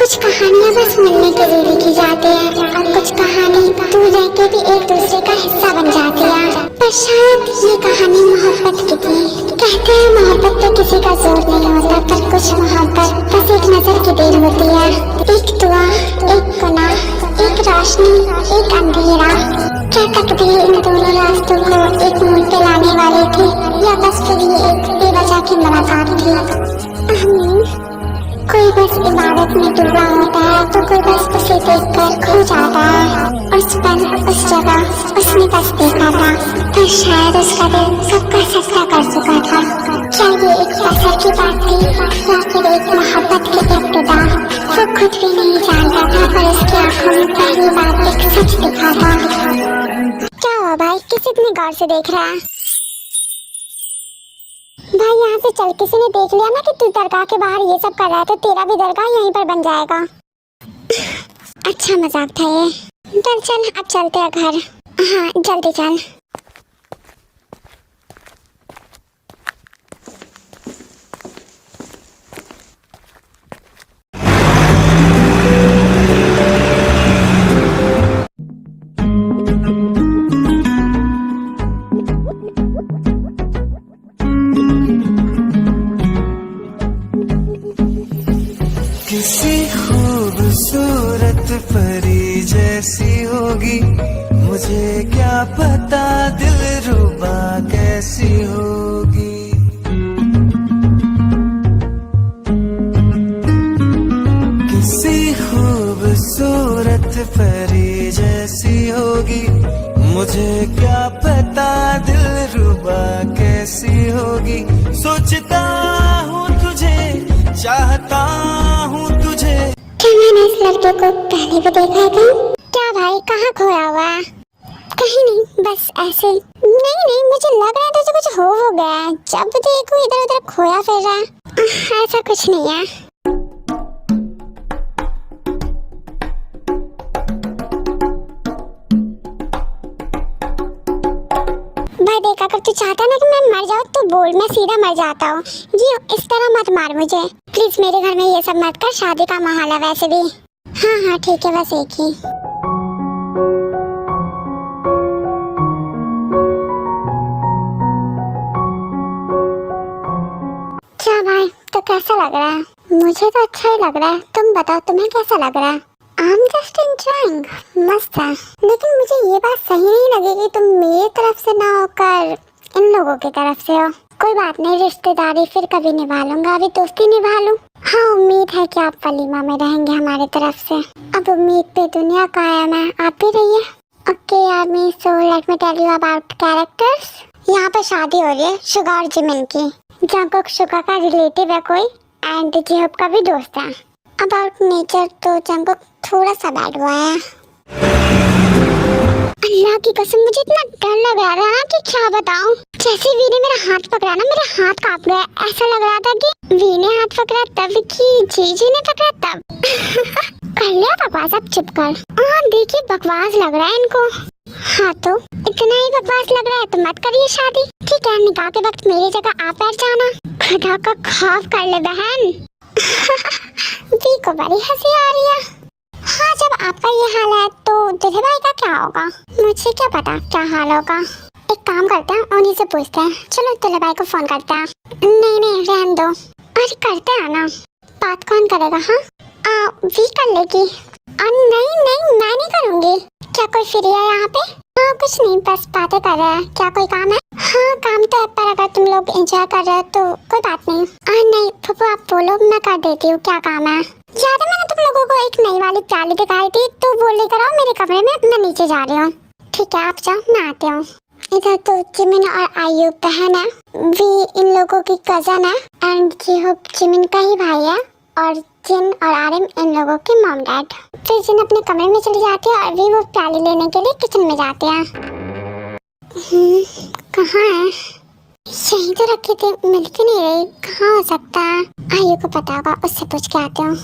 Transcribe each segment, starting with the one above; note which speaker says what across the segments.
Speaker 1: कुछ कहानियाँ बस मिलने के लिए लिखी जाती है और कुछ कहानी दूर रह के भी एक दूसरे का हिस्सा बन जाती है। पर शायद ये कहानी मोहब्बत की थी। कहते हैं मोहब्बत पे किसी का जोर नहीं होता, पर कुछ मोहब्बत बस एक नजर की देर होती है। एक दुआ, एक गुनाह, एक रोशनी, एक अंधेरा। क्या तकदीर इन दोनों रास्तों को एक मोड़ पे लाने वाली थी, या बस फिर ये एक बेवजह की मुलाकात थी। कोई बस इबादत में डूबा होता है तो कोई बस उसे देखकर खो जाता है। उस पल, उस जगह उसने बस देखा था, पर शायद उसका दिल सबका सस्ता कर चुका था। क्या ये एक असर की बात थी या फिर एक मोहब्बत की इब्तिदा? वो खुद भी नहीं जानता था, पर उसकी आंखों में पहली बार एक सच दिखा था। क्या हुआ भाई, किस इतनी गौर से देख रहा है? भाई यहाँ से चल, किसी ने देख लिया ना कि तू दरगाह के बाहर ये सब कर रहा है तो तेरा भी दरगाह यहीं पर बन जाएगा। अच्छा मजाक था ये। चल अब चलते हैं घर। हाँ जल्दी चल।
Speaker 2: किसी खूबसूरत परी जैसी होगी, मुझे क्या पता दिलरुबा कैसी होगी। किसी खूबसूरत परी जैसी होगी, मुझे क्या पता दिलरुबा कैसी होगी। सोचता हूँ तुझे, चाहता हूँ तुझे।
Speaker 1: क्या मैंने इस लड़के को पहले भी देखा है कहीं? क्या भाई, कहाँ खोया हुआ है? कहीं नहीं, बस ऐसे। नहीं, मुझे लग रहा है तुझे कुछ हो गया है। जब देखो इधर उधर खोया फिर रहा है। ऐसा कुछ नहीं है। भाई देख, अगर तू चाहता ना कि मैं मर जाऊँ तो बोल, मैं सीधा मर जाता हूँ। जी इस तरह मत मार मुझे प्लीज। मेरे घर में ये सब मत कर, शादी का माहौल है वैसे भी। हाँ ठीक है, बस एक ही। क्या भाई, तो कैसा लग रहा है? मुझे तो अच्छा ही लग रहा है, तुम बताओ तुम्हें कैसा लग रहा है? I'm just enjoying, मस्त है। लेकिन मुझे ये बात सही नहीं लगी कि तुम मेरी तरफ से ना होकर इन लोगों की तरफ से हो। कोई बात नहीं, रिश्तेदारी फिर कभी निभा लूंगा, अभी दोस्ती निभा लूं। हाँ उम्मीद है कि आप वलीमा में रहेंगे हमारी तरफ से। अब उम्मीद पे दुनिया कायम है, आप भी रहिए। Okay army, so let me tell you about characters. यहाँ पे शादी हो रही है शुगा और जिमिन की। जंगकुक शुगा का रिलेटिव है कोई, एंड जिहोब का भी दोस्त है। अबाउट नेचर तो जंगकुक थोड़ा सा बैड हुआ है। अल्लाह की कसम मुझे इतना डर लग रहा था कि क्या बताऊं। जैसे वी ने मेरा हाथ पकड़ा ना, मेरा हाथ कांप गया। ऐसा लग रहा था कि वी ने हाथ पकड़ा तब कि जीजी ने पकड़ा तब। कर लिया बकवास, अब चुप कर। देखिए बकवास लग रहा है इनको। हाँ तो इतना ही बकवास लग रहा है तो मत करिए शादी, ठीक है? निकाह के वक्त मेरी जगह आप बैठ जाना। खुदा का खौफ कर ले बहन। वी को बड़ी हंसी आ रही है। हाँ जब आपका ये हाल है तो दूल्हे भाई का क्या होगा? मुझे क्या पता क्या हाल होगा। एक काम करते हैं, उन्हीं से पूछते हैं। चलो दूल्हे भाई को फोन करते हैं। नहीं रहने दो। अरे करते हैं ना, बात कौन करेगा? हाँ वी कर लेगी। नहीं मैं नहीं करूँगी। क्या कोई फ्री है यहाँ पे? हाँ कुछ नहीं, बस बातें कर रहे हैं। क्या कोई काम है? हाँ काम तो है, पर अगर तुम लोग एंजॉय कर रहे हो तो कोई बात नहीं। नहीं फूफू आप बोलो, मैं कर देती हूँ। क्या काम है? याद है मैंने तुम लोगों को एक नई वाली प्याली दिखाई थी, तो वो लेकर आओ मेरे कमरे में, मैं नीचे जा रही हूँ। ठीक है आप जाओ, मैं आती हूँ। इधर तो जिमिन और आयुब बहन है, वी इन लोगों की कजन है, एंड जिहोब जिमिन का ही भाई है, और जिन और आरिम इन लोगों के मॉम डैड। फिर जिन अपने कमरे में चली जाती है और वी वो प्याली लेने के लिए किचन में जाते हैं। कहाँ है? यहीं तो रखी थी, मिल क्यों नहीं रही? कहाँ हो सकता है? आयु को पता होगा, उससे पूछ के आती हूँ।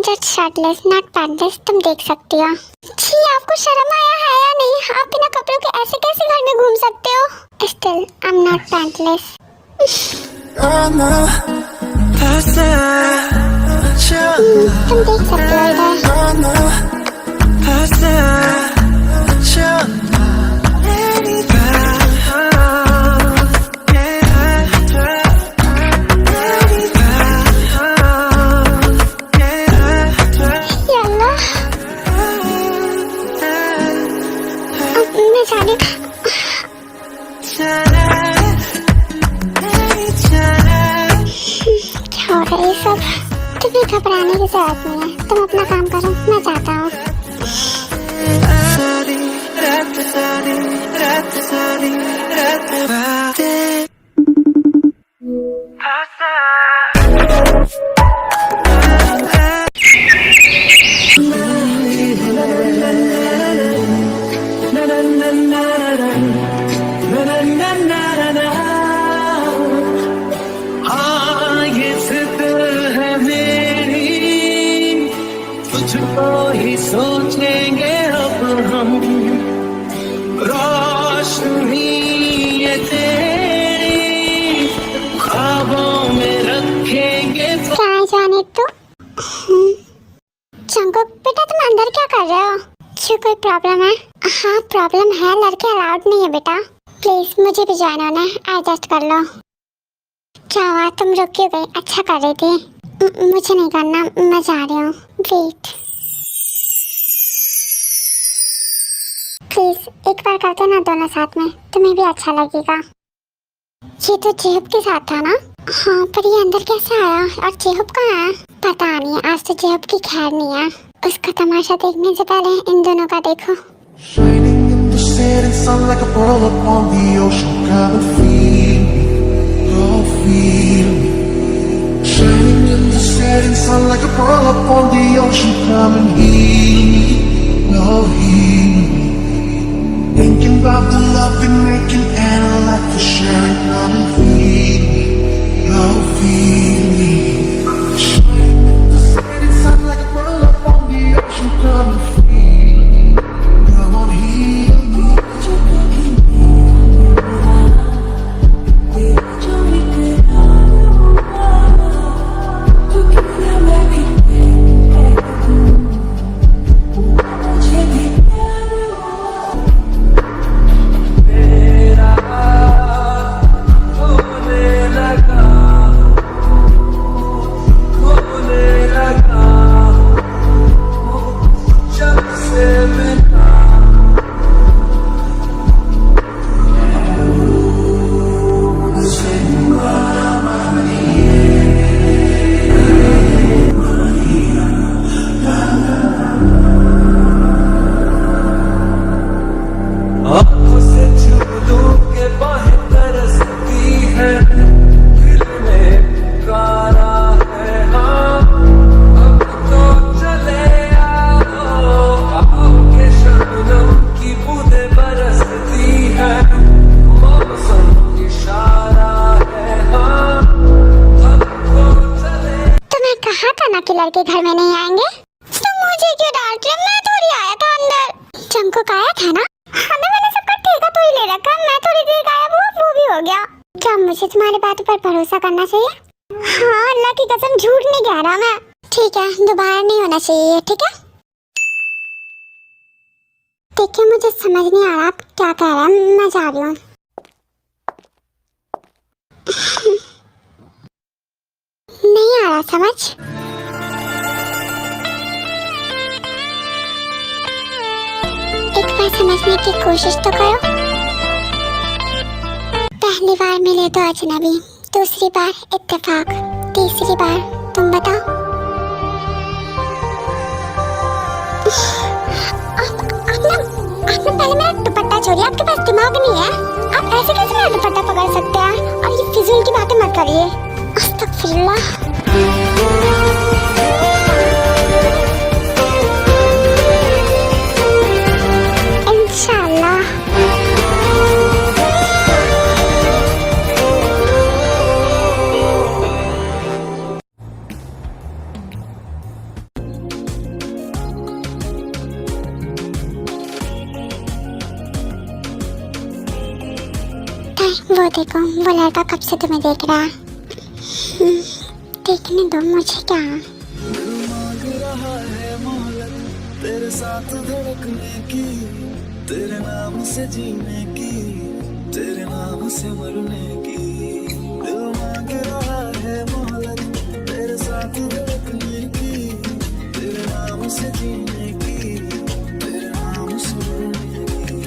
Speaker 1: जस्ट शर्टलेस नॉट पैंटलेस, तुम देख सकती हो। छी, आपको शर्म आया है या नहीं? आप बिना कपड़ों के ऐसे कैसे घर में घूम सकते हो? Still I am not pantless. तुम देख सकते हो इधर। क्या हो रहा है ये सब? तुम्हें घबराने की जरूरत नहीं है, तुम अपना काम करो, मैं जाता हूँ।
Speaker 2: ही सोचेंगे अब हम, रोशनी ये तेरी ख्वाबों में रखेंगे।
Speaker 1: क्या जाने तो जंगुक बेटा, तुम अंदर क्या कर रहे हो? जी कोई प्रॉब्लम है? हाँ प्रॉब्लम है, लड़के अलाउड नहीं है बेटा। प्लीज मुझे भी ज्वाइन होना है, एडजस्ट कर लो। क्या हुआ, तुम रुक क्यों गई? अच्छा कर रही थी। मुझे नहीं करना, मैं जा रही हूँ। वेट प्लीज एक बार करते ना दोनों साथ में, तुम्हें भी अच्छा लगेगा। ये तो जेहब के साथ था ना? हाँ, पर ये अंदर कैसे आया और जेहब कहाँ है? पता नहीं, आज तो जेहब की खैर नहीं है। उसका तमाशा देखने से पहले इन दोनों का देखो।
Speaker 3: Shining in the setting sun like a pearl upon the ocean, come and feel me, oh feel me. Shining in the setting sun like a pearl upon the ocean, come and heal me, oh heal me. Thinking about the love we're making and I like to share it, come and feel me, oh feel me. Shining in the setting sun like a pearl upon the ocean, come and feel me. Come on, heal me.
Speaker 1: के लड़के घर में नहीं आएंगे तो मुझे क्यों डांट रहे? मैं थोड़ी आया था अंदर। जंकुक आया था ना? हमें मैंने सबका ठेका तो ही ले रखा। मैं थोड़ी देर गायब हुआ, वो भी हो गया। क्या मुझे तुम्हारी बातों पर भरोसा करना चाहिए? हाँ, अल्लाह की कसम झूठ नहीं कह रहा मैं। ठीक है, दोबारा नहीं होना चाहिए, ठीक है? देखिए, मुझे समझ नहीं आ रहा आप क्या कह रहे हैं। मैं जा रही हूँ। नहीं आ रहा समझ। एक बार समझने की कोशिश तो करो। पहली बार मिले तो अजनबी, दूसरी बार इत्तेफाक, तीसरी बार तुम बताओ। आपने पहले मेरा दुपट्टा छोड़िए। आपके पास दिमाग नहीं है? आप ऐसे कैसे मेरा दुपट्टा पकड़ सकते हैं? और ये फिजूल की बातें मत करिए। अस्तगफिरुल्लाह। वो देखो, वो लड़का कब से तुम्हें देख रहा है। देखने दो मुझे, क्या
Speaker 4: मांग रहा है मोहलत तेरे साथ धड़कने की, तेरे नाम से जीने की, तेरे नाम से मरने की। दिल मांग रहा है मोहलत तेरे साथ धड़कने की, तेरे नाम से जीने की, तेरे नाम से मरने की।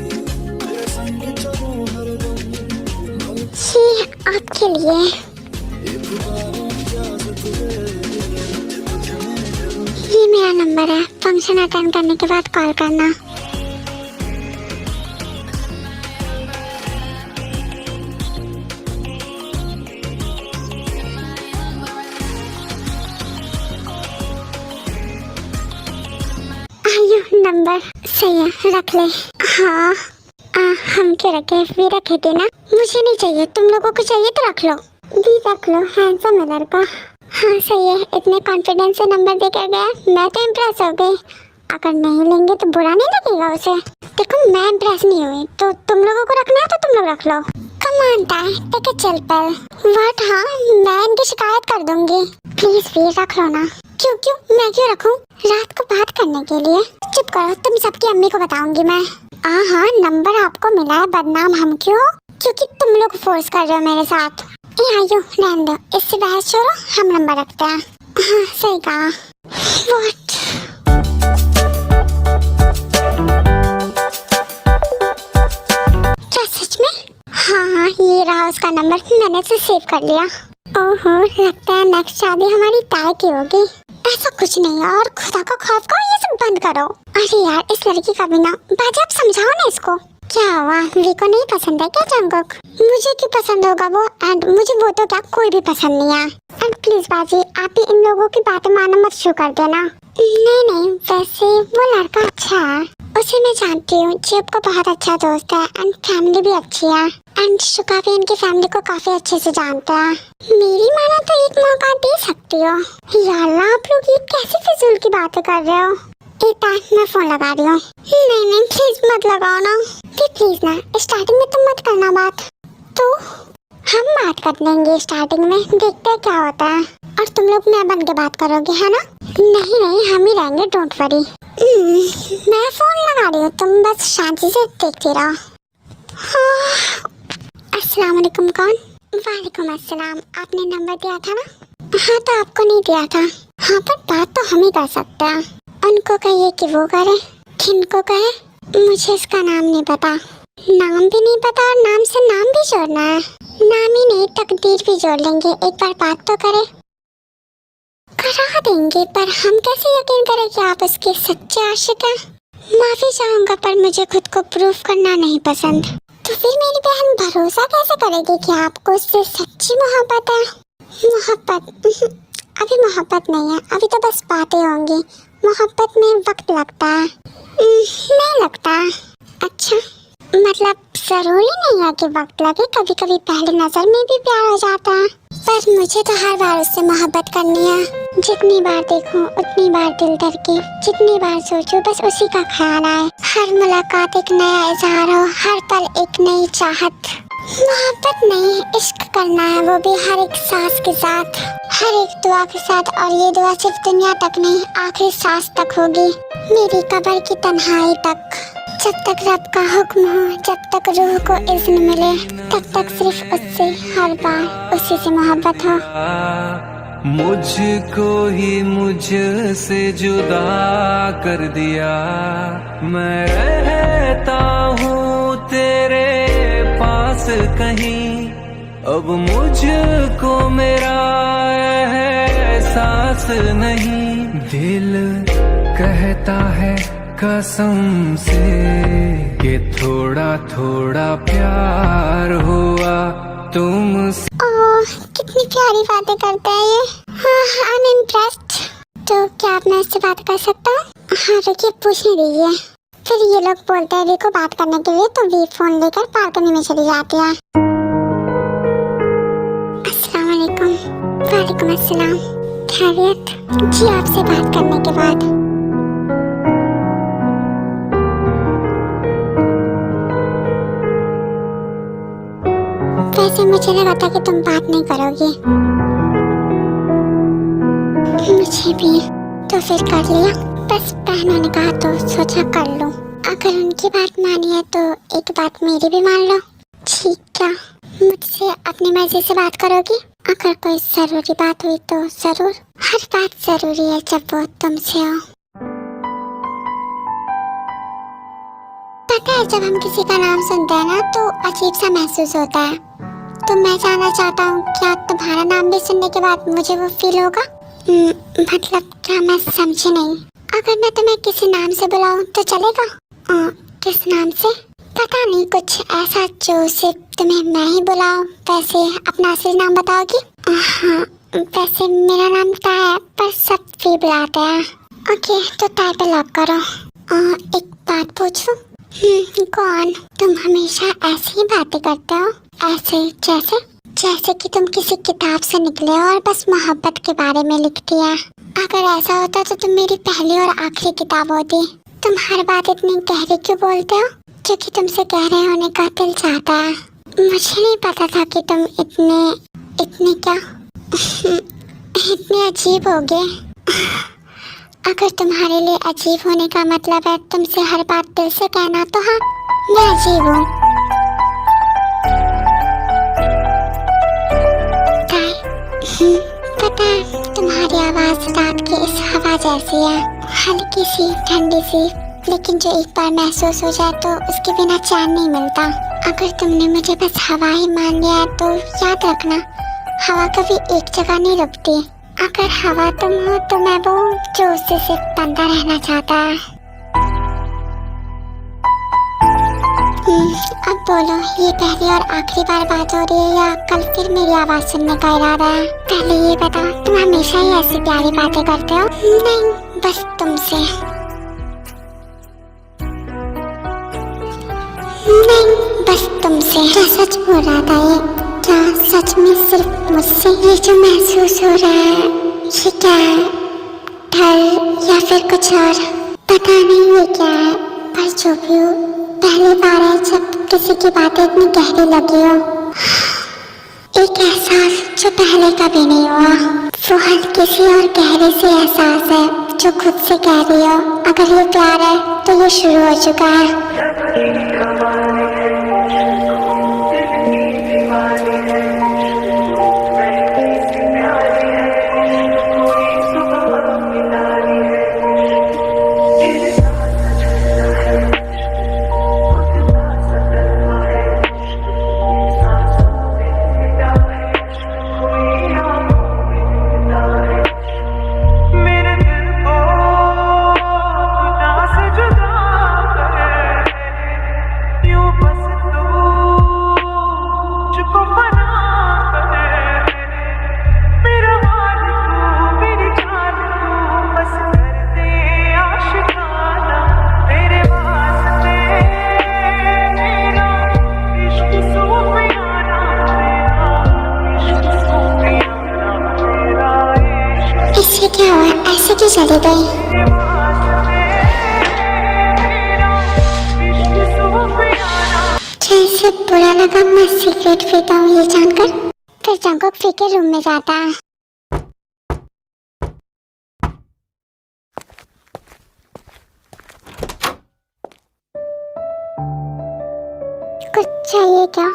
Speaker 4: तेरे संग चलूं हरदम
Speaker 1: जी आपके लिए।
Speaker 4: एक बार इजाजत दे।
Speaker 1: ये मेरा नंबर है, फंक्शन अटेंड करने के बाद कॉल करना। आयो नंबर सही है, रख ले। हाँ हम क्या रखे, वी रखे थे ना। मुझे नहीं चाहिए, तुम लोगों को चाहिए तो रख लो। वी रख लो, हैंडसम है लड़का। हाँ सही है, इतने कॉन्फिडेंस से नंबर देकर गया, मैं तो इम्प्रेस हो गई। अगर नहीं लेंगे तो बुरा नहीं लगेगा उसे। देखो मैं इम्प्रेस नहीं हुई, तो तुम लोगों को रखना है तो तुम लोग रख लो। Come on time take it chill pill. What? हाँ मैं इनकी शिकायत कर दूंगी। प्लीज वी रख लो ना। क्यों क्यों मैं क्यों रखूं? रात को बात करने के लिए। चुप करो, तुम सबकी अम्मी को बताऊंगी मैं। हाँ नंबर आपको मिला है, बदनाम हम क्यों? क्योंकि तुम लोग फोर्स कर रहे हो मेरे साथ। आयो रहने दो, इससे बहस छोड़ो, हम नंबर रखते हैं। हाँ सही कहा। What? क्या सच में? हाँ ये रहा उसका नंबर, मैंने इसे सेव कर लिया। ओहो लगता है नेक्स्ट शादी हमारी तय की होगी। ऐसा कुछ नहीं है, और खुदा का खौफ करो, ये सब बंद करो। अरे यार इस लड़की का भी ना, बाजी आप समझाओ ना इसको। क्या हुआ, वी को नहीं पसंद है क्या जंगकुक? मुझे क्यों पसंद होगा वो, एंड मुझे वो तो क्या कोई भी पसंद नहीं है। एंड प्लीज बाजी आप ही इन लोगों की बातें मानना मत शुरू कर देना। नहीं वैसे वो लड़का अच्छा है, उसे मैं जानती हूँ, जेब का बहुत अच्छा दोस्त है, एंड फैमिली भी अच्छी है, एंड शुका भी इनकी फैमिली को काफी अच्छे से जानता है। मेरी माना तो एक मौका दे सकती हो। यार आप लोग ये कैसी फिजूल की बातें कर रहे हो। एक टाइम मैं फोन लगा रही हूँ। नहीं प्लीज मत लगाओ ना, प्लीज ना, स्टार्टिंग में तुम मत करना बात। तो हम बात कर लेंगे स्टार्टिंग में, देखते हैं क्या होता है। और तुम लोग मैं बन के बात करोगे है ना? नहीं हम ही रहेंगे, डोंट वरी। मैं फोन लगा रही हूँ, तुम बस शांति से देखती रहो। हाँ। अस्सलाम वालेकुम। कौन? वालेकुम अस्सलाम। आपने नंबर दिया था ना? हाँ तो आपको नहीं दिया था। हाँ पर बात तो हम ही कर सकते हैं। उनको कहिए कि वो करे। किनको कहे? मुझे इसका नाम नहीं पता, नाम भी नहीं पता, और नाम से नाम भी जोड़ना है। नाम ही नहीं तकदीर भी जोड़ लेंगे, एक बार बात तो करे। करा देंगे, पर हम कैसे यकीन करें कि आप उसके सच्चे आशिक हैं? माफी चाहूंगा पर मुझे खुद को प्रूफ करना नहीं पसंद। तो फिर मेरी बहन भरोसा कैसे करेगी कि आपको उससे सच्ची मोहब्बत है? मोहब्बत अभी मोहब्बत नहीं है, अभी तो बस बातें होंगी। मोहब्बत में वक्त लगता है। नहीं लगता। अच्छा मतलब जरूरी नहीं है कि वक्त लगे, कभी कभी पहली नजर में भी प्यार हो जाता है। पर मुझे तो हर बार उससे मोहब्बत करनी है। जितनी बार देखूं उतनी बार दिल धड़के, जितनी बार सोचूं बस उसी का ख्याल आए। हर मुलाकात एक नया इजहार हो, हर पल एक नई चाहत। मोहब्बत नहीं इश्क करना है, वो भी हर एक सांस के साथ, हर एक दुआ के साथ। और ये दुआ सिर्फ दुनिया तक नहीं, आखिरी सांस तक होगी, मेरी कब्र की तन्हाई तक। जब तक रब का हुक्म हो, जब तक रूह को इज़्न मिले, तब तक सिर्फ उससे हर बार उसी से मोहब्बत हो।
Speaker 2: मुझको ही मुझसे जुदा कर दिया, मैं रहता हूँ तेरे पास कहीं, अब मुझको मेरा एहसास नहीं। दिल कहता है कसम से कि थोड़ा थोड़ा प्यार हुआ तुमसे।
Speaker 1: कितनी प्यारी बातें करता है ये। हाँ आई एम इम्प्रेस्ड। तो क्या आप मैं इससे बात कर सकता हूँ? हाँ रुकिए पूछने दीजिए। फिर ये लोग बोलते हैं वी को बात करने के लिए, तो वी फोन लेकर बालकनी में चली जाती है। अस्सलाम वालेकुम। वालेकुम अस्सलाम। खैरियत? जी आपसे बात करने के बाद। वैसे मुझे लगा था कि तुम बात नहीं करोगी। मुझे भी तो फिर कर लिया। बस बहनों ने कहा तो सोचा कर लूं। अगर उनकी बात मानी है तो एक बात मेरी भी मान लो। ठीक, क्या मुझसे अपनी मर्जी से बात करोगी? अगर कोई जरूरी बात हुई तो जरूर। हर बात जरूरी है जब वो तुमसे हो। पता है, जब हम किसी का नाम सुनते हैं ना तो अजीब सा महसूस होता है। तो मैं जानना चाहता हूँ, क्या तुम्हारा नाम भी सुनने के बाद मुझे वो फील होगा? मतलब क्या, मैं समझी नहीं। अगर मैं तुम्हें किसी नाम से बुलाऊं तो चलेगा? किस नाम से? पता नहीं, कुछ ऐसा जो सिर्फ तुम्हें मैं ही बुलाऊं। वैसे अपना असली नाम बताओगी? हाँ, वैसे मेरा नाम ताय है, पर सब भी बुलाते हैं। ओके, तो ताय पे लॉक करो। एक बात पूछूं? कौन? तुम हमेशा ऐसी ही बातें करते हो, ऐसे जैसे कि तुम किसी किताब से निकले हो और बस मोहब्बत के बारे में लिखती है। अगर ऐसा होता तो तुम मेरी पहली और आखिरी किताब होती। तुम हर बात इतनी गहरी क्यों बोलते हो? क्योंकि तुमसे गहरे होने का दिल चाहता है। मुझे नहीं पता था कि तुम इतने क्या इतने अजीब होगे। अगर तुम्हारे लिए अजीब होने का मतलब है तुमसे हर बात दिल से कहना, तो हाँ, मैं अजीब हूँ। पता है, तुम्हारी आवाज रात की इस हवा जैसी है, हल्की सी, ठंडी सी, लेकिन जो एक बार महसूस हो जाए तो उसके बिना चैन नहीं मिलता। अगर तुमने मुझे बस हवा ही मान लिया है तो याद रखना, हवा कभी एक जगह नहीं रुकती। अगर हवा तुम हो तो मैं वो जो उससे सिर्फ बंधा रहना चाहता है। अब बोलो, ये पहली और आखिरी बार बात हो रही है या कल फिर मेरी आवाज सुनने का इरादा है? पहले ये बताओ, तुम हमेशा ही ऐसी प्यारी बातें करते हो? नहीं, बस तुमसे। नहीं, बस तुमसे। क्या सच बोल रहा था ये? क्या सच में सिर्फ मुझसे? ये जो महसूस हो रहा है, ये क्या है? डर या फिर कुछ और? पता नहीं ये क्या है, पर जो भी हो, पहली बार है जब किसी की बातें इतनी गहरी लगी हो। एक एहसास जो पहले कभी नहीं हुआ। वो हल्की सी और गहरी सी एहसास है जो खुद से कह रही हो, अगर ये प्यार है तो ये शुरू हो चुका है। क्या हुआ, ऐसे क्यों चली गई? जैसे बुरा लगा, मैं सिगरेट पीता हूँ ये जानकर। फिर जंगुक पी के रूम में जाता है। कुछ चाहिए क्या?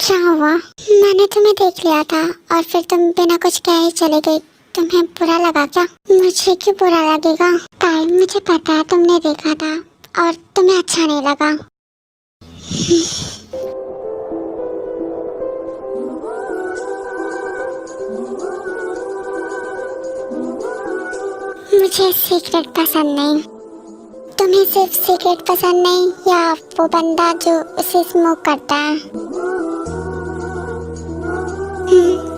Speaker 1: क्या हुआ? मैंने तुम्हें देख लिया था और फिर तुम बिना कुछ कहे चले गई। तुम्हें बुरा लगा क्या? मुझे क्यों बुरा लगेगा? ताई, मुझे पता है तुमने देखा था और तुम्हें अच्छा नहीं लगा। मुझे सिगरेट पसंद नहीं। तुम्हें सिर्फ सिगरेट पसंद नहीं या वो बंदा जो उसे स्मोक करता है?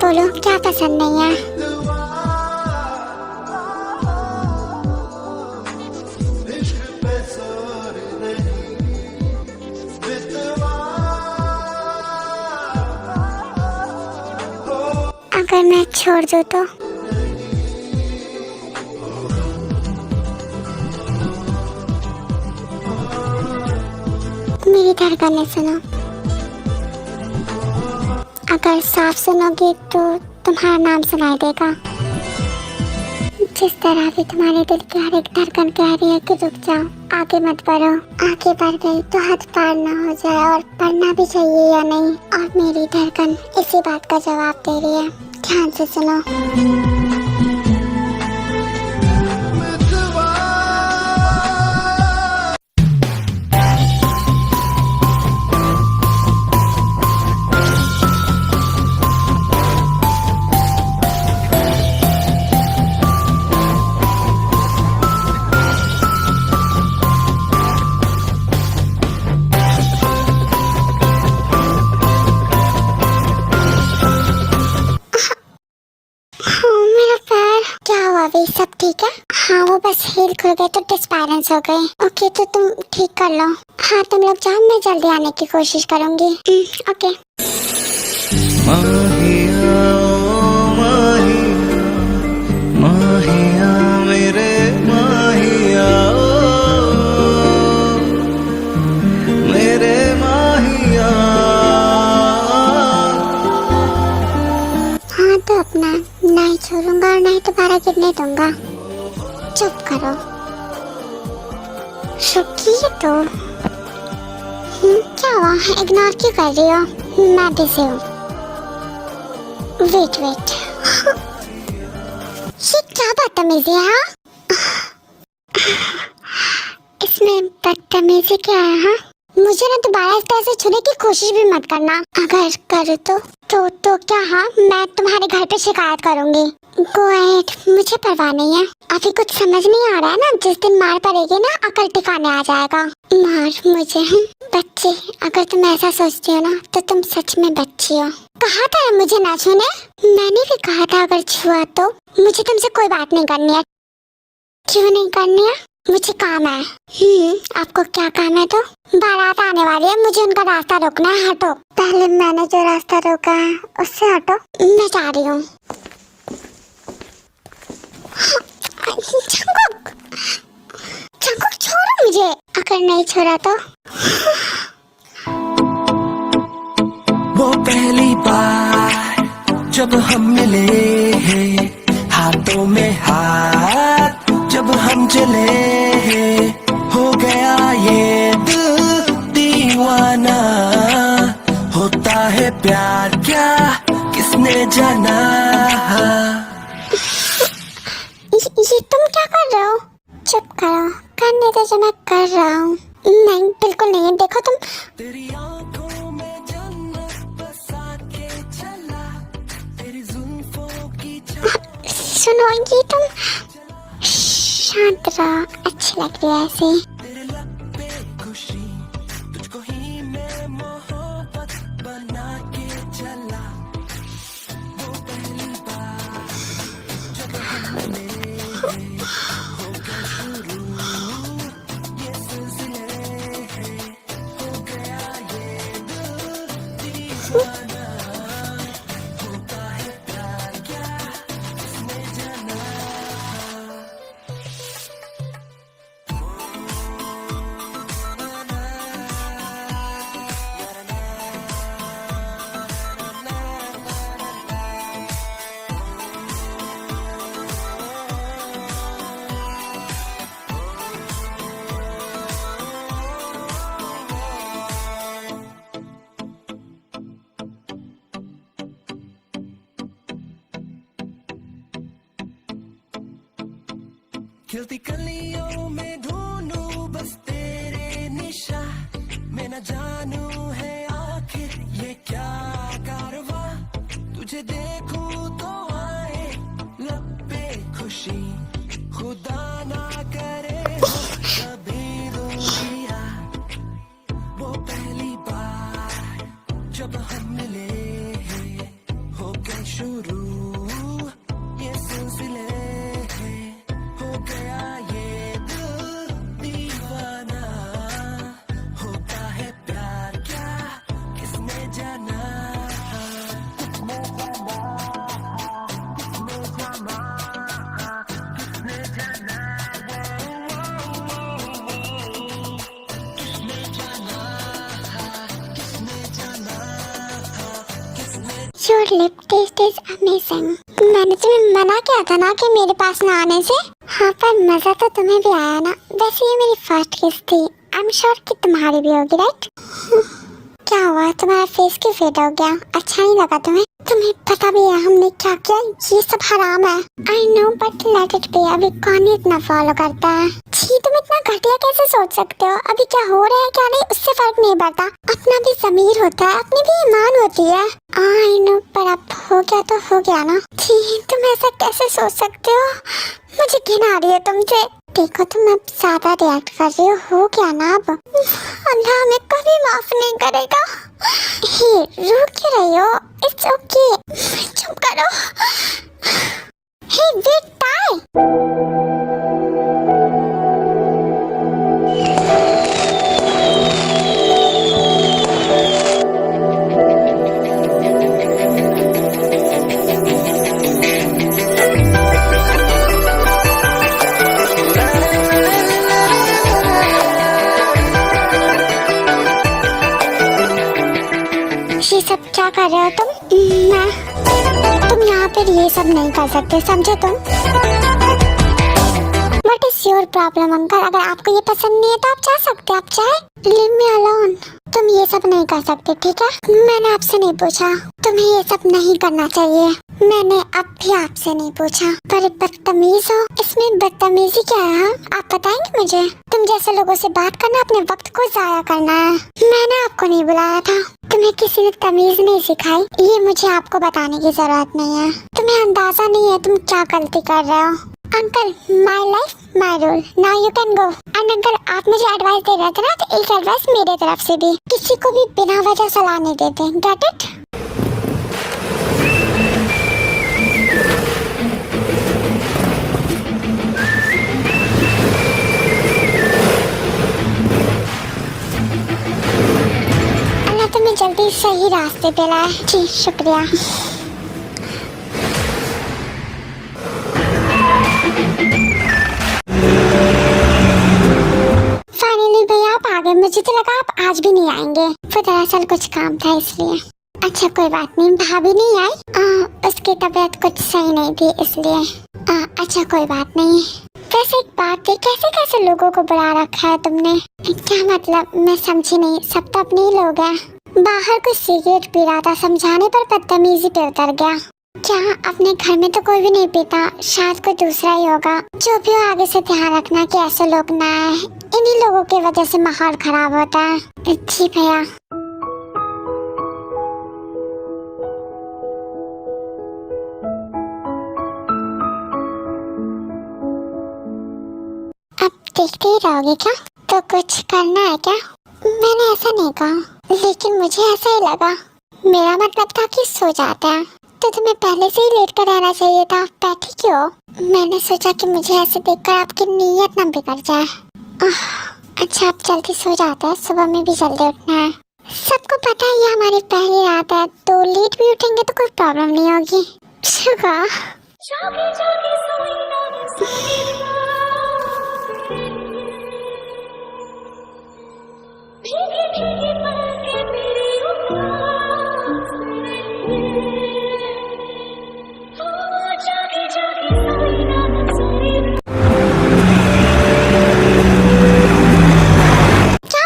Speaker 1: बोलो, क्या पसंद नहीं है? अगर मैं छोड़ दूँ तो? मेरी धड़कनें सुनो। अगर साफ सुनोगी तो तुम्हारा नाम सुनाई देगा। जिस तरह भी तुम्हारे दिल की हर एक धड़कन कह रही है कि रुक जाओ, आगे मत बढ़ो। आगे बढ़ गई तो हद पार ना हो जाए, और पढ़ना भी चाहिए या नहीं। और मेरी धड़कन इसी बात का जवाब दे रही है। ध्यान से सुनो। अभी सब ठीक है? हाँ, वो बस हील खुल गए तो डिस्बैलेंस हो गए। ओके, तो तुम ठीक कर लो। हाँ, तुम लोग जाओ, मैं जल्दी आने की कोशिश करूंगी। ओके।
Speaker 4: माहिया माहिया मेरे माहिया मेरे माहिया।
Speaker 1: हाँ, तो अपना नहीं छोड़ूंगा और नहीं दोबारा गिरने दूंगा। चुप करो, रुकिए तो। क्या हुआ? इग्नोर क्यों कर रही हो? मैं बिजी हूँ। वेट ये क्या बदतमीजी है? इसमें बदतमीजी क्या है? हाँ, मुझे ना दोबारा इस तरह से छूने की कोशिश भी मत करना। अगर करो तो क्या? हाँ, मैं तुम्हारे घर पे शिकायत करूंगी। गो अहेड, मुझे परवाह नहीं है। अभी कुछ समझ नहीं आ रहा है ना। जिस दिन मार पड़ेगी ना, अकल टिकाने आ जाएगा। मार मुझे? बच्चे, अगर तुम ऐसा सोचती हो ना तो तुम सच में बच्ची हो। कहा था मुझे ना छूने। मैंने भी कहा था अगर छुआ तो मुझे तुमसे कोई बात नहीं करनी है। क्यों नहीं करनी है? मुझे काम है। आपको क्या काम है? तो बारात आने वाली है, मुझे उनका रास्ता रोकना है। हटो। पहले मैंने जो रास्ता रोका है उससे हटो। मैं जा रही हूँ। चंकुक छोड़ो मुझे। अगर नहीं छोड़ा तो।
Speaker 4: वो पहली बार जब हम मिले, हाथों में हाथ जब हम चले, हो गया ये दिल दीवाना। होता है प्यार क्या किसने जाना।
Speaker 1: ये तुम क्या कर रहे हो? चुप करो, करने दो जो मैं कर रहा हूँ। नहीं, बिल्कुल नहीं। देखो तुम।
Speaker 4: तेरी आंखों में जन्नत बसा के चला, तेरी जुल्फों की
Speaker 1: सुनो, ये तुम शांत रहो। अच्छी लग रही है ऐसे।
Speaker 4: तेरे लब पे खुशी, तुझको ही मैं मोहब्बत बना के चला। वो पहली बार जब हम मिले, हो गया शुरू ये सिलसिले, हो गया ये दिल दीवाना। होता है प्यार क्या किसने जाना। खिलती कलियों में ढूंढूं बस तेरे निशा, मैं न जानू है आखिर ये क्या कारवां। तुझे देखूं तो आए लब पे खुशी, खुदा ना करे हो कभी दूरिया। वो पहली बार जब हम मिले, हो गए शुरू ये सिलसिले, हो गया ये दिल दीवाना। होता है प्यार क्या किसने जाना। किसने जाना।
Speaker 1: Your lip taste is amazing. मैंने तुम्हें मना किया था ना कि मेरे पास ना आने से। हाँ, पर मजा तो तुम्हें भी आया ना। वैसे ये मेरी फर्स्ट किस थी। I'm sure कि तुम्हारी भी होगी, राइट? क्या हुआ, तुम्हारा फेस क्यों फेड हो गया? अच्छा नहीं लगा तुम्हें? तुम्हें पता भी है हमने क्या किया? ये सब हराम है। I know but let it be। अभी कौन ही इतना फॉलो करता है? छी, तुम इतना घटिया कैसे सोच सकते हो? अभी क्या हो रहा है क्या नहीं उससे फर्क नहीं पड़ता। अपना भी ज़मीर होता है, अपनी भी ईमान होती है। I know पर अब हो गया तो हो गया ना। छी, तुम ऐसा कैसे सोच सकते हो? मुझे घिन आ रही है तुमसे। देखो तुम अब ज्यादा रिएक्ट कर रही हो गया ना अब। अल्लाह हमें कभी माफ नहीं करेगा। हे, रो क्यों रही हो? इट्स ओके, चुप करो। हे वेट, टाई। ये सब क्या कर रहे हो तुम? तुम यहाँ पर ये सब नहीं कर सकते, समझे तुम? What is your problem uncle? अगर आपको ये पसंद नहीं है तो आप जा सकते, आप चाहे। Leave me alone। तुम ये सब नहीं कर सकते, ठीक है? मैंने आपसे नहीं पूछा, तुम्हें ये सब नहीं करना चाहिए। मैंने अब भी आपसे नहीं पूछा, पर बदतमीज हो। इसमें बदतमीजी क्या है? आप बताएंगे मुझे? तुम जैसे लोगों से बात करना अपने वक्त को जाया करना है। मैंने आपको नहीं बुलाया था, तुम्हें किसी ने तमीज नहीं सिखाई, ये मुझे आपको बताने की जरूरत नहीं है। तुम्हें अंदाजा नहीं है तुम क्या गलती कर रहे हो। Uncle, my life my rule, now you can go. And uncle, आप मुझे एडवाइस दे रहे थे ना, तो एक एडवाइस मेरे तरफ से भी, किसी को भी बिना वजह सलाह नहीं देते, गेट इट? अल्लाह तुम्हें जल्दी सही रास्ते पे लाए। जी शुक्रिया। फाइनली भैया आप आ गए। मुझे तो लगा आप आज भी नहीं आएंगे, फिर दरअसल कुछ काम था इसलिए। अच्छा कोई बात नहीं, भाभी नहीं आई, उसकी तबीयत कुछ सही नहीं थी इसलिए। अच्छा कोई बात नहीं। वैसे एक बात थी, कैसे कैसे लोगों को बुला रखा है तुमने? क्या मतलब, मैं समझी नहीं। सब तो अपने ही लोग हैं। बाहर कुछ सिगरेट पी रहा था, समझाने पर बदतमीजी पे उतर गया। क्या अपने घर में तो कोई भी नहीं पीता, शायद कोई दूसरा ही होगा। जो भी हो, आगे से ध्यान रखना कि ऐसे लोग ना आए। इन्हीं लोगों की वजह से माहौल खराब होता है। जी भैया। अब देखते ही रहोगे क्या? तो कुछ करना है क्या? मैंने ऐसा नहीं कहा, लेकिन मुझे ऐसा ही लगा। मेरा मतलब था कि सो जाते हैं, तो तुम्हें पहले से ही लेट कर रहना चाहिए था। बैठी क्यों? मैंने सोचा कि मुझे ऐसे देखकर आपकी नीयत न बिगड़ जाए। अच्छा आप जल्दी सो जाते हैं, सुबह में भी जल्दी उठना है। सबको पता है ये हमारी पहली रात है, तो लेट भी उठेंगे तो कोई प्रॉब्लम नहीं होगी। शुक्र।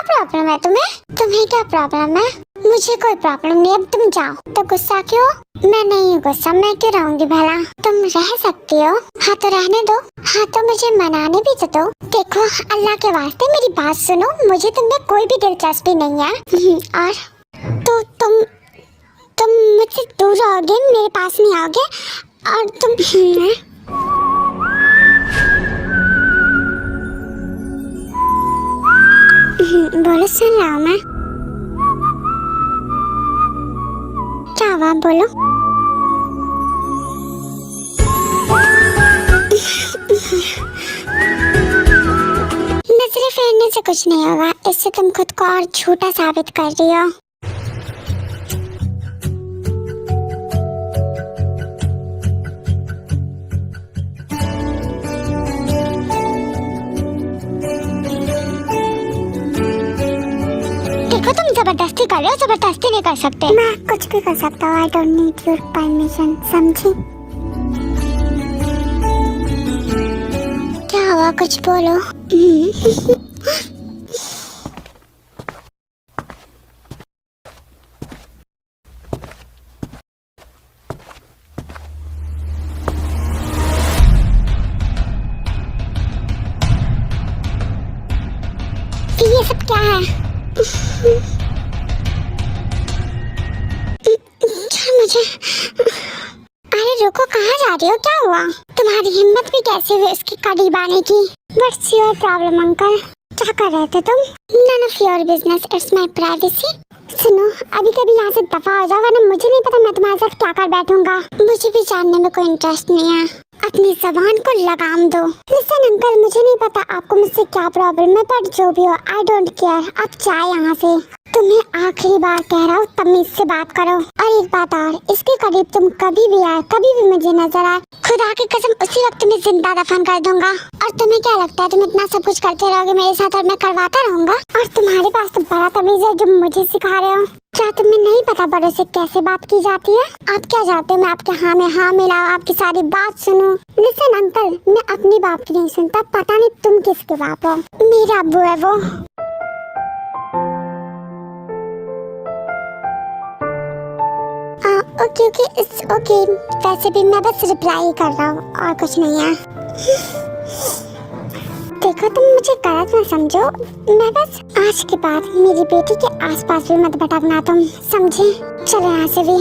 Speaker 1: प्रॉब्लम है तुम्हें क्या प्रॉब्लम है? मुझे कोई प्रॉब्लम नहीं, अब तुम जाओ। तो गुस्सा क्यों? मैं नहीं हूँ गुस्सा, मैं क्यों रहूंगी भला? तुम रह सकती हो। हाँ तो रहने दो। हाँ तो मुझे मनाने भी तो दो। देखो अल्लाह के वास्ते मेरी बात सुनो, मुझे तुममें कोई भी दिलचस्पी नहीं है। और तो तुम मुझसे दूर रहोगे, मेरे पास नहीं आओगे, और तुम बोलो, सुन रहा हूँ मैं। क्या हुआ, बोलो। नजरें फेरने से कुछ नहीं होगा, इससे तुम खुद को और झूठा साबित कर रही हो। जबरदस्ती कर रहे हो, जबरदस्ती नहीं कर सकते। मैं कुछ भी कर सकता हूँ, I don't need your permission, समझी? क्या हुआ, कुछ बोलो। ये सब क्या है? मुझे, अरे रुको, कहाँ जा रही हो, क्या हुआ? तुम्हारी हिम्मत भी कैसे हुई उसके करीब आने की? What's your problem, uncle? क्या कर रहे थे तुम? None of your business, it's my privacy. सुनो, अभी कभी यहाँ से दफा हो जाओ, वरना मुझे नहीं पता मैं तुम्हारे साथ क्या कर बैठूंगा। मुझे भी जानने में कोई इंटरेस्ट नहीं है। अपनी जबान को लगाम दो। लिसन अंकल, मुझे नहीं पता आपको मुझसे क्या प्रॉब्लम है, पर जो भी हो, आई डोंट केयर। अब जाए यहाँ से। तुम्हें आखिरी बार कह रहा हूँ, तमीज से बात करो। और एक बात और, इसके करीब तुम कभी भी आए, कभी भी मुझे नजर आए, खुदा की कसम उसी वक्त तुम्हें जिंदा दफन कर दूंगा। और तुम्हें क्या लगता है तुम इतना सब कुछ करते रहोगे मेरे साथ और मैं करवाता रहूंगा? और तुम्हारे पास तो बड़ा तमीज है जो मुझे सिखा रहे हो। क्या तुम्हें नहीं पता बड़ों से कैसे बात की जाती है? आप क्या चाहते हो मैं आपके हाँ में हाँ मिलाऊं, आपकी सारी बात सुनूं? लिसन अंकल, मैं अपनी बाप की नहीं सुनता, पता नहीं तुम किसके बाप हो। मेरा अब्बू है वो। Okay okay, it's okay. वैसे भी मैं बस रिप्लाई कर रहा हूँ और कुछ नहीं है। देखो तुम मुझे गलत ना समझो, मैं बस आज के बाद मेरी बेटी के आसपास भी मत भटकना तुम, समझे? चलो यहाँ से भी।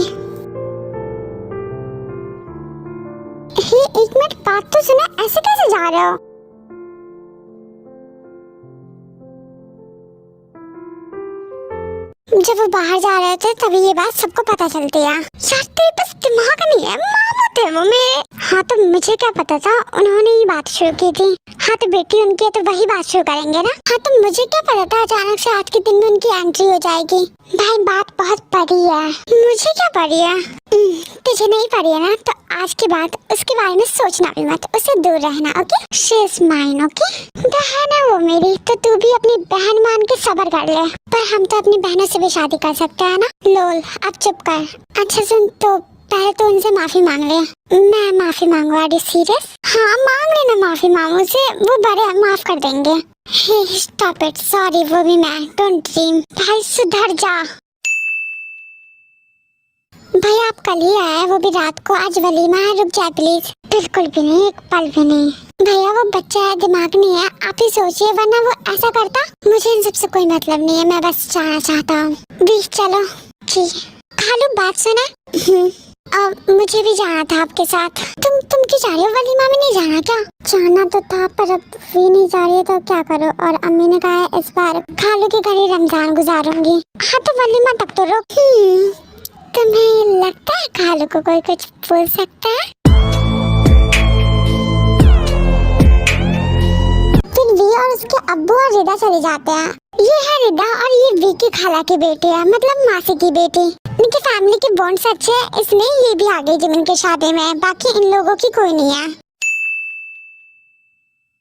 Speaker 1: हे एक मिनट, बात तो सुनो, ऐसे कैसे जा रहे हो? जब वो बाहर जा रहे थे तभी ये बात सबको पता चलती है। यार तेरे पास दिमाग नहीं है, मामू थे वो मेरे। हाँ तो मुझे क्या पता था उन्होंने ही बात शुरू की थी। हाँ तो बेटी उनकी है तो वही बात शुरू करेंगे ना। हाँ तो मुझे क्या पता था अचानक से आज के दिन में उनकी एंट्री हो जाएगी। भाई बात बहुत बड़ी है। मुझे क्या पड़ी है? तुझे नहीं पड़ी है ना, तो आज के बाद उसके बारे में सोचना भी मत, उससे दूर रहना, okay? She is mine, okay? बहन है वो मेरी, तो तू भी अपनी बहन मान के सब्र कर ले। पर हम तो अपनी बहनों से भी शादी कर सकते हैं ना? लोल, अब चुप कर। अच्छा सुन, तो पहले तो उनसे माफी मांग ले। मैं माफी मांगू? Are you serious? हाँ मांग लेना माफी मामू से, वो बड़े माफ कर देंगे। हे स्टॉप इट, सॉरी, वो भी मैं, डोंट ड्रीम। भाई सुधर जा। भाई आप कल ही आए, वो भी रात को, आज वलीमा है, रुक जाए प्लीज। बिल्कुल भी नहीं, एक पल भी नहीं। भैया वो बच्चा है, दिमाग नहीं है, आप ही सोचिए, वरना वो ऐसा करता। मुझे इन सबसे कोई मतलब नहीं है, मैं बस जाना चाहता हूँ। बीच चलो जी। खालू बात सुना, मुझे भी जाना था आपके साथ। तुम क्यों जा रही हो? वलीमा में नहीं जाना क्या? जाना तो था पर अब वी नहीं जा रही है तो क्या करो। और अम्मी ने कहा है इस बार खालू के घर ही रमजान गुजारूंगी। हाँ तो वलीमा तक तो रुक। तुम्हें लगता है खालू को कोई कुछ बोल सकता है? फिर वी और उसके अब्बू और रिदा चले जाते हैं। ये है रिदा और ये वी की खाला की बेटी है, मतलब मासी की बेटी। इनकी फैमिली की बॉन्ड्स अच्छे हैं, इसलिए ये भी आ गई जिमिन के शादी में। बाकी इन लोगों की कोई नहीं है।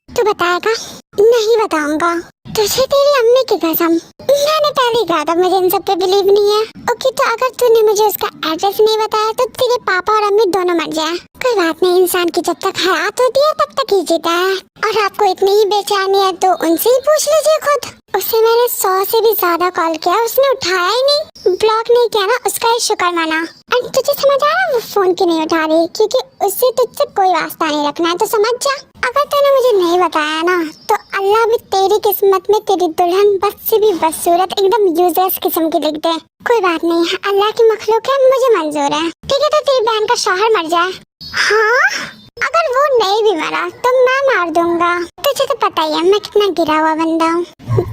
Speaker 1: तू बताएगा? नहीं बताऊंगा। तुझे तेरी अम्मी की कसम, मैंने पहले कहा था मुझे इन सब पे बिलीव नहीं है। ओके तो अगर तूने मुझे उसका एड्रेस नहीं बताया तो तेरे पापा और अम्मी दोनों मर जाए। कोई बात नहीं, इंसान की जब तक हयात होती है तब तक ही जीता है। और आपको इतनी ही बेचैनी है तो उनसे ही पूछ लीजिए खुद। उससे मैंने 100 से भी ज्यादा कॉल किया, उसने उठाया ही नहीं। ब्लॉक नहीं किया ना, उसका ही शुक्र माना। और तुझे समझ आ रहा है वो फोन क्यों नहीं उठा रही? क्योंकि उससे तुझसे कोई वास्ता नहीं रखना है, तो समझ जा। अगर तूने मुझे नहीं बताया ना तो अल्लाह भी तेरी किस्मत में तेरी दुल्हन बस से भी बदसूरत एकदम यूजलेस किस्म की लिख दे। कोई बात नहीं, अल्लाह की मखलूक है, मुझे मंजूर है। ठीक है तो तेरी बहन का शौहर मर जाए। हाँ अगर वो नहीं भी मरा तो मैं मार दूंगा। तुझे तो पता ही है मैं कितना गिरा हुआ बंदा हूँ।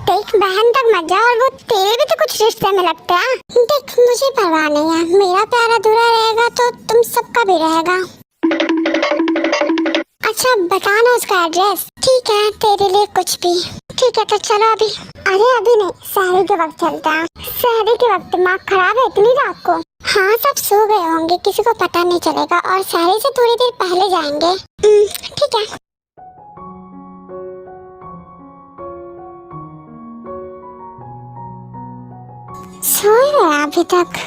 Speaker 1: देख बहन तक मर जाए और वो तेरे भी तो कुछ रिश्ते में लगता है। देख मुझे परवाह नहीं है, मेरा प्यार अधूरा रहेगा तो तुम सबका भी रहेगा। अच्छा बताना उसका एड्रेस। ठीक है तेरे लिए कुछ भी। ठीक है तो चलो अभी। अरे अभी नहीं, सहरी के वक्त चलते हैं। सहरी के वक्त दिमाग खराब है इतनी रात को? हाँ सब सो गए होंगे, किसी को पता नहीं चलेगा और सहरी से थोड़ी देर पहले जाएंगे। ठीक है। अभी तक।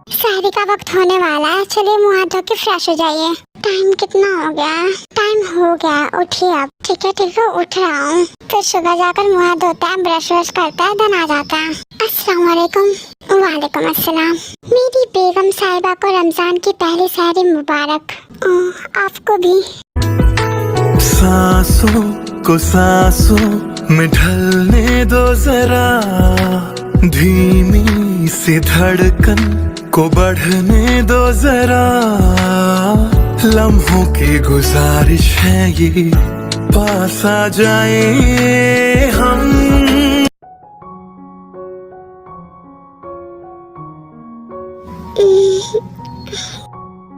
Speaker 1: शादी का वक्त होने वाला है, चलिए मुँह हाथ धो के फ्रेश हो जाइए। टाइम कितना हो गया? टाइम हो गया, उठिए अब। ठीक है उठ रहा हूँ। फिर सुबह जाकर मुँह हाथ धोता है, ब्रश व्रश करता है, देन आ जाता है। अस्सलाम वालेकुम। वालेकुम अस्सलाम। मेरी बेगम साहिबा को रमजान की पहली सहरी मुबारक। आपको भी।
Speaker 4: सांसों को सांसों में ढलने दो जरा, धीमी सी धड़कन को बढ़ने दो जरा, लम्हों की गुजारिश है ये पास आ जाए हम।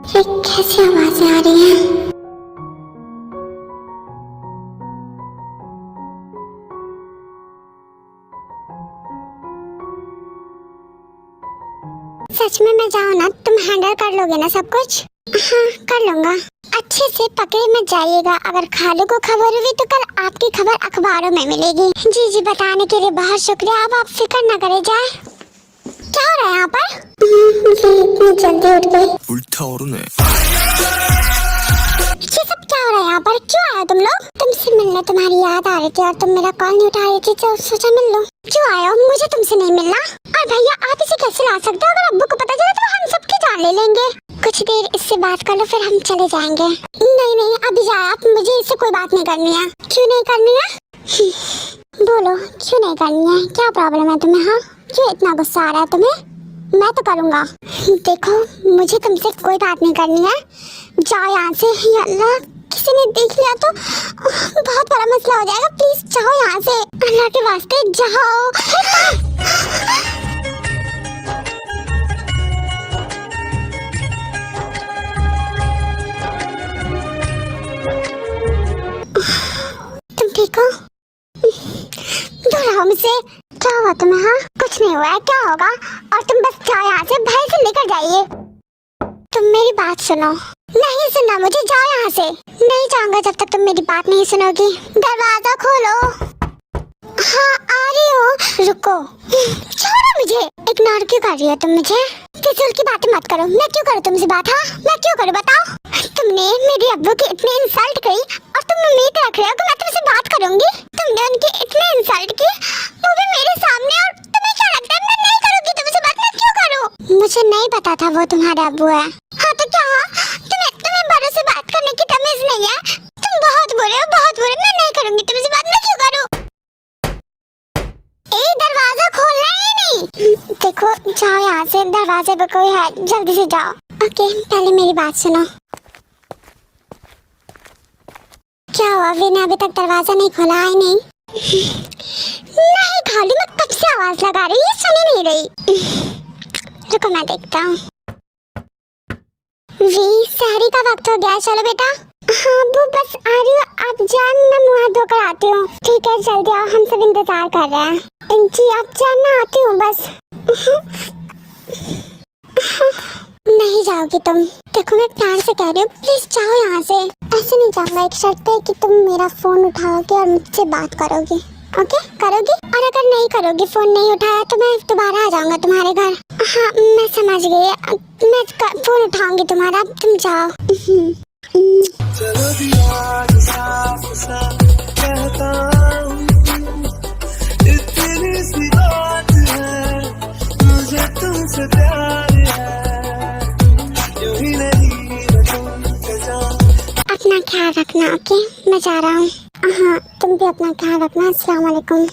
Speaker 1: ये कैसी आवाजें आ रही हैं? सच में मैं जाऊँ ना, तुम हैंडल कर लोगे ना सब कुछ? हाँ कर लूंगा। अच्छे से पकड़े मत जाइएगा। अगर खालू को खबर हुई तो कल आपकी खबर अखबारों में मिलेगी। जी बताने के लिए बहुत शुक्रिया। अब आप फिक्र न करे जाए। क्या हो रहा है यहाँ पर? इतनी जल्दी उठ गई।
Speaker 4: 불타오르네।
Speaker 1: ये सब क्या हो रहा है यहाँ पर? क्यों आए तुम लोग? तुमसे मिलने तुम्हारी याद आ रही थी और तुम मेरा कॉल नहीं उठा रही थी, तो सोचा मिल लो। क्यों आए हो? मुझे तुमसे नहीं मिलना। और भैया आप इसे कैसे ला सकते हो? अगर अब्बू को पता चला तो हम सबकी जान ले लेंगे। कुछ देर इससे बात कर लो, फिर हम चले जाएंगे। नहीं अभी जाए आप, मुझे इससे कोई बात नहीं करनी है। क्यों नहीं करनी है? बोलो क्यों नहीं करनी है? क्या प्रॉब्लम है तुम्हें? हाँ क्यों इतना गुस्सा आ रहा है तुम्हें? मैं तो करूँगा। देखो मुझे तुमसे कोई बात नहीं करनी है। जाओ यहाँ से। या अल्लाह, किसी ने देख लिया तो बहुत बड़ा मसला हो जाएगा। प्लीज जाओ यहाँ से, अल्लाह के वास्ते जाओ। तुम ठीक हो? दूर रहो मुझसे। क्या हुआ तुम्हें? हाँ कुछ नहीं हुआ है, क्या होगा? और तुम बस जाओ यहाँ से, भाई से लेकर जाइए। तुम मेरी बात सुनो। नहीं सुनना मुझे, जाओ यहाँ से। नहीं जाऊंगा जब तक तुम मेरी बात नहीं सुनोगी। दरवाजा खोलो। हाँ आ रही हो। रुको, छोड़ो मुझे। इग्नोर क्यों कर रही हो तुम मुझे? फिजूल की बातें मत करो। मैं क्यों करूँ तुमसे बात? हाँ मैं क्यों करूँ बताओ? तुमने मेरे अब्बू की इतनी इंसल्ट करी और तुम उम्मीद रख रहे हो कि मैं तुमसे बात करूंगी? तुमने उनकी इतनी इंसल्ट की, वो भी मेरे सामने, और तुम्हें क्या लगता है मैं नहीं करूंगी तुमसे बात? मैं क्यों करूं? मुझे नहीं पता था वो तुम्हारा अब्बू है। हाँ तो क्या? तुम्हें बड़ों से बात करने की तमीज नहीं है? तुम बहुत बुरे हो, बहुत बुरे। मैं नहीं करूंगी तुमसे बात। मैं क्यों करूं? दरवाजा खोलना ही नहीं। देखो जाओ यहाँ से, दरवाजे पे कोई है, जल्दी से जाओ। ओके पहले मेरी बात सुनो। क्या हुआ? वीना अभी तक दरवाजा नहीं खोला है? नहीं खाली, मैं कब से आवाज लगा रही है, सुनी नहीं रही। रुको मैं देखता हूँ। वी सहरी का वक्त हो गया, चलो बेटा। हाँ वो बस आ रही हूँ, आप जान, मैं मुँह हाथ धोकर आती हूँ। ठीक है जल्दी आओ, हम सब इंतजार कर रहे हैं। जी आप जानना, आती हूँ बस। नहीं जाओगी तुम? देखो मैं प्यार से कह रही हूँ, प्लीज जाओ यहाँ से। ऐसे नहीं जाऊंगा, एक शर्त है कि तुम मेरा फोन उठाओगे और मुझसे बात करोगी। ओके करोगी? और अगर नहीं करोगी, फोन नहीं उठाया, तो मैं दोबारा आ जाऊंगा तुम्हारे घर। हाँ मैं समझ गई, मैं फोन उठाऊंगी तुम्हारा, तुम जाओ।
Speaker 4: चलो दिया साफ साफ कहता हूँ, इतनी सी बात है, मुझे तुमसे प्यार है, यूं ही नहीं तुमसे जान।
Speaker 1: अपना ख्याल रखना। ओके मैं जा रहा हूँ। हाँ तुम भी अपना ख्याल रखना। अस्सलाम वालेकुम।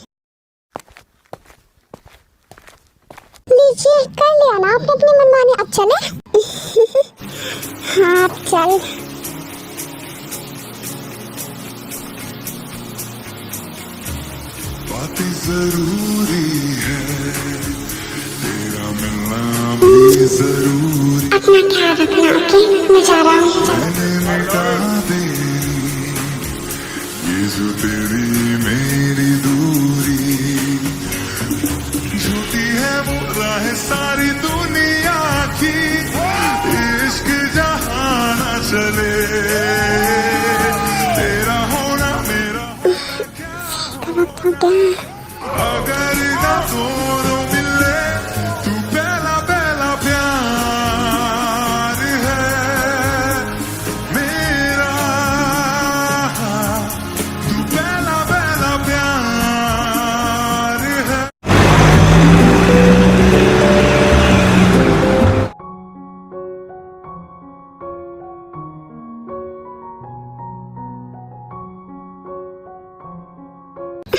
Speaker 1: लीजिए कर लिया ना आपने अपनी मनमानी, अब चले? हाँ अब चल।
Speaker 3: बातें जरूरी है, तेरा भूलना भी जरूरी।
Speaker 1: अपना ख्याल रखना, ओके? मैं जा रहा हूँ।
Speaker 3: मैंने मिटा दे ये जो तेरी मेरी दूरी, झूठी है वो राह सारी दुनिया की, इश्क जहाँ न चले, तेरा होना मेरा
Speaker 1: वक्त हो गया।
Speaker 3: अगर ना दोनों मिले, तू पहला पहला प्यार है मेरा, तू पहला पहला प्यार है।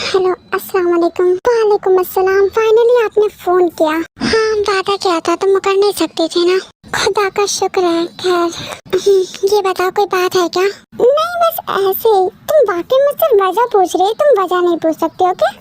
Speaker 1: हेलो, अस्सलाम वालेकुम। वालेकुम अस्सलाम। फाइनली आपने फोन किया। हाँ, वादा किया था तो मुकर नहीं सकती थी ना। खुदा का शुक्र है। खैर ये बताओ, कोई बात है क्या? नहीं, बस ऐसे ही। तुम वाकई मुझसे वजह पूछ रही, तुम वजह नहीं पूछ सकते हो क्या?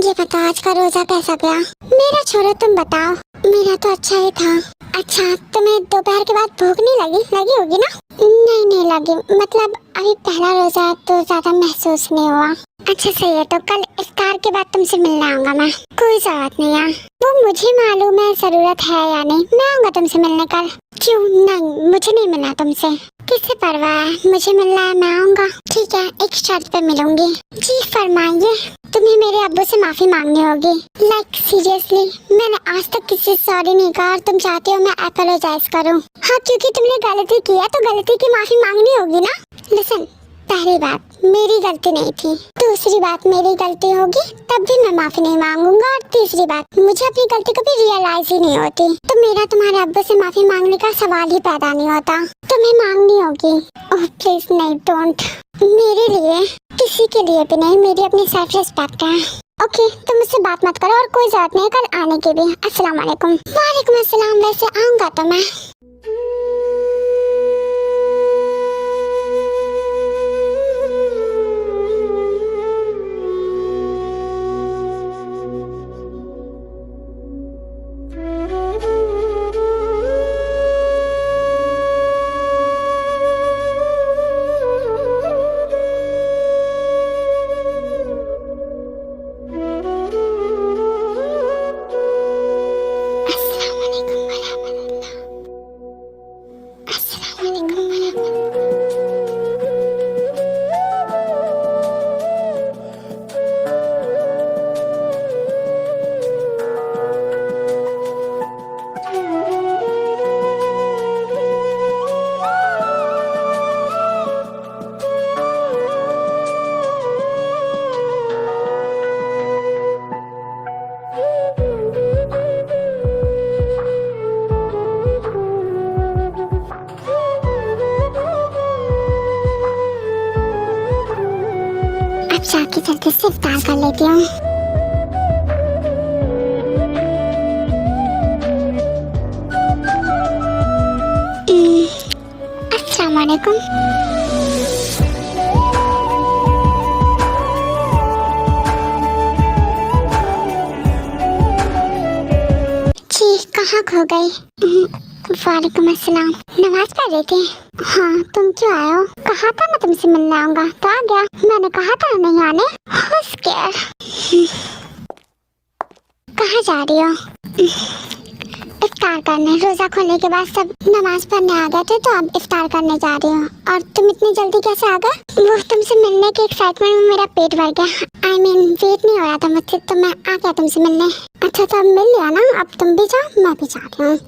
Speaker 1: ये बताओ, आज का रोजा कैसा गया? मेरा छोड़ो, तुम बताओ। मेरा तो अच्छा ही था। अच्छा, तुम्हें दोपहर के बाद भूख नहीं लगी? लगी होगी ना? नहीं लगी, मतलब अभी पहला रोजा तो ज्यादा महसूस नहीं हुआ। अच्छा सही है, तो कल इफ्तार के बाद तुमसे मिलने आऊंगा मैं। कोई जरूरत नहीं है, वो मुझे मालूम है जरूरत है या नहीं। मैं आऊंगा तुमसे मिलने कल। क्यों नहीं, मुझे नहीं मिलना तुमसे। किससे परवाह है, मुझे मिलना है, मैं आऊंगा। ठीक है, एक शर्त पे मिलूंगी। जी फरमाइए। तुम्हें मेरे अब्बू से माफी मांगनी होगी। लाइक सीरियसली, मैंने आज तक किसी से सॉरी नहीं कहा और तुम चाहती हो मैं अपोलोजाइज करूं। हाँ, क्योंकि तुमने गलती की है तो गलती की माफी मांगनी होगी ना। लिसन, पहली बात मेरी गलती नहीं थी, दूसरी बात मेरी गलती होगी तब भी मैं माफी नहीं मांगूंगा, और तीसरी बात मुझे अपनी गलती कभी रियलाइज ही नहीं होती, तो मेरा तुम्हारे अब्बू से माफी मांगने का सवाल ही पैदा नहीं होता। तुम्हें मांगनी होगी। ओह प्लीज नहीं, डोंट। मेरे लिए, किसी के लिए भी नहीं, मेरी अपनी सेल्फ रिस्पेक्ट है। ओके, तुम मुझसे बात मत करो और कोई जरूरत नहीं कल आने की भी। अस्सलाम वालेकुम। वालेकुम अस्सलाम। वैसे आऊंगा तो मैं। जाके जल्दी से इफ्तार कर लेती हूँ। अस्सलाम वालेकुम। जी कहाँ खो गई? वालेकुम अस्सलाम। नमाज पढ़ रही थी? हाँ, तुम क्यों आए हो? कहा था मैं तुमसे मिलने आऊंगा तो आ गया। मैंने कहा था नहीं आने। कहाँ जा रही हो? इफ्तार करने। रोजा खोलने के बाद सब नमाज पढ़ने आ गए थे तो अब इफ्तार करने जा रही हूँ। और तुम इतनी जल्दी कैसे आ गए? वो तुमसे मिलने के एक्साइटमेंट में मेरा पेट भर गया। I mean, वेट नहीं हो रहा था मुझसे तो मैं आ गया तुमसे मिलने। अच्छा तो अब मिल लिया ना, अब तुम भी जाओ मैं भी जा रही हूँ।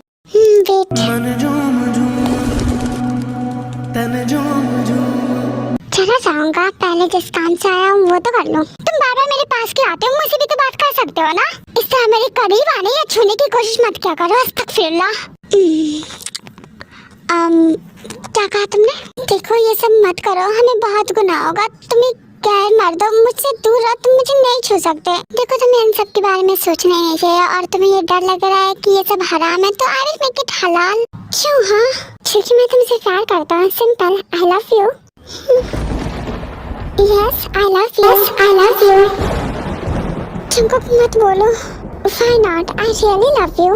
Speaker 1: चला जाऊंगा, पहले जिस काम से आया हूँ वो तो कर लूँ। तुम बार बार मेरे पास क्यों आते हो? मुझसे भी तो बात कर सकते हो ना। इस तरह मेरे करीब आने या छूने की कोशिश मत क्या करो। अस्तगफिरुल्लाह। क्या कहा तुमने? देखो ये सब मत करो, हमें बहुत गुनाह होगा। तुम्हें गैर मर्द हो, मुझसे दूर रहो, तुम मुझे नहीं छू सकते। देखो तुम्हें इन सब के बारे में सोचना ही नहीं चाहिए और तुम्हें ये डर लग रहा है कि ये सब हराम है तो आई विल मेक इट हलाल। क्यों? हाँ, क्योंकि मैं तुमसे प्यार करता हूँ। Simple. I love you. Yes I love you. I love you. तुमको मत बोलो। Why not? I really love you.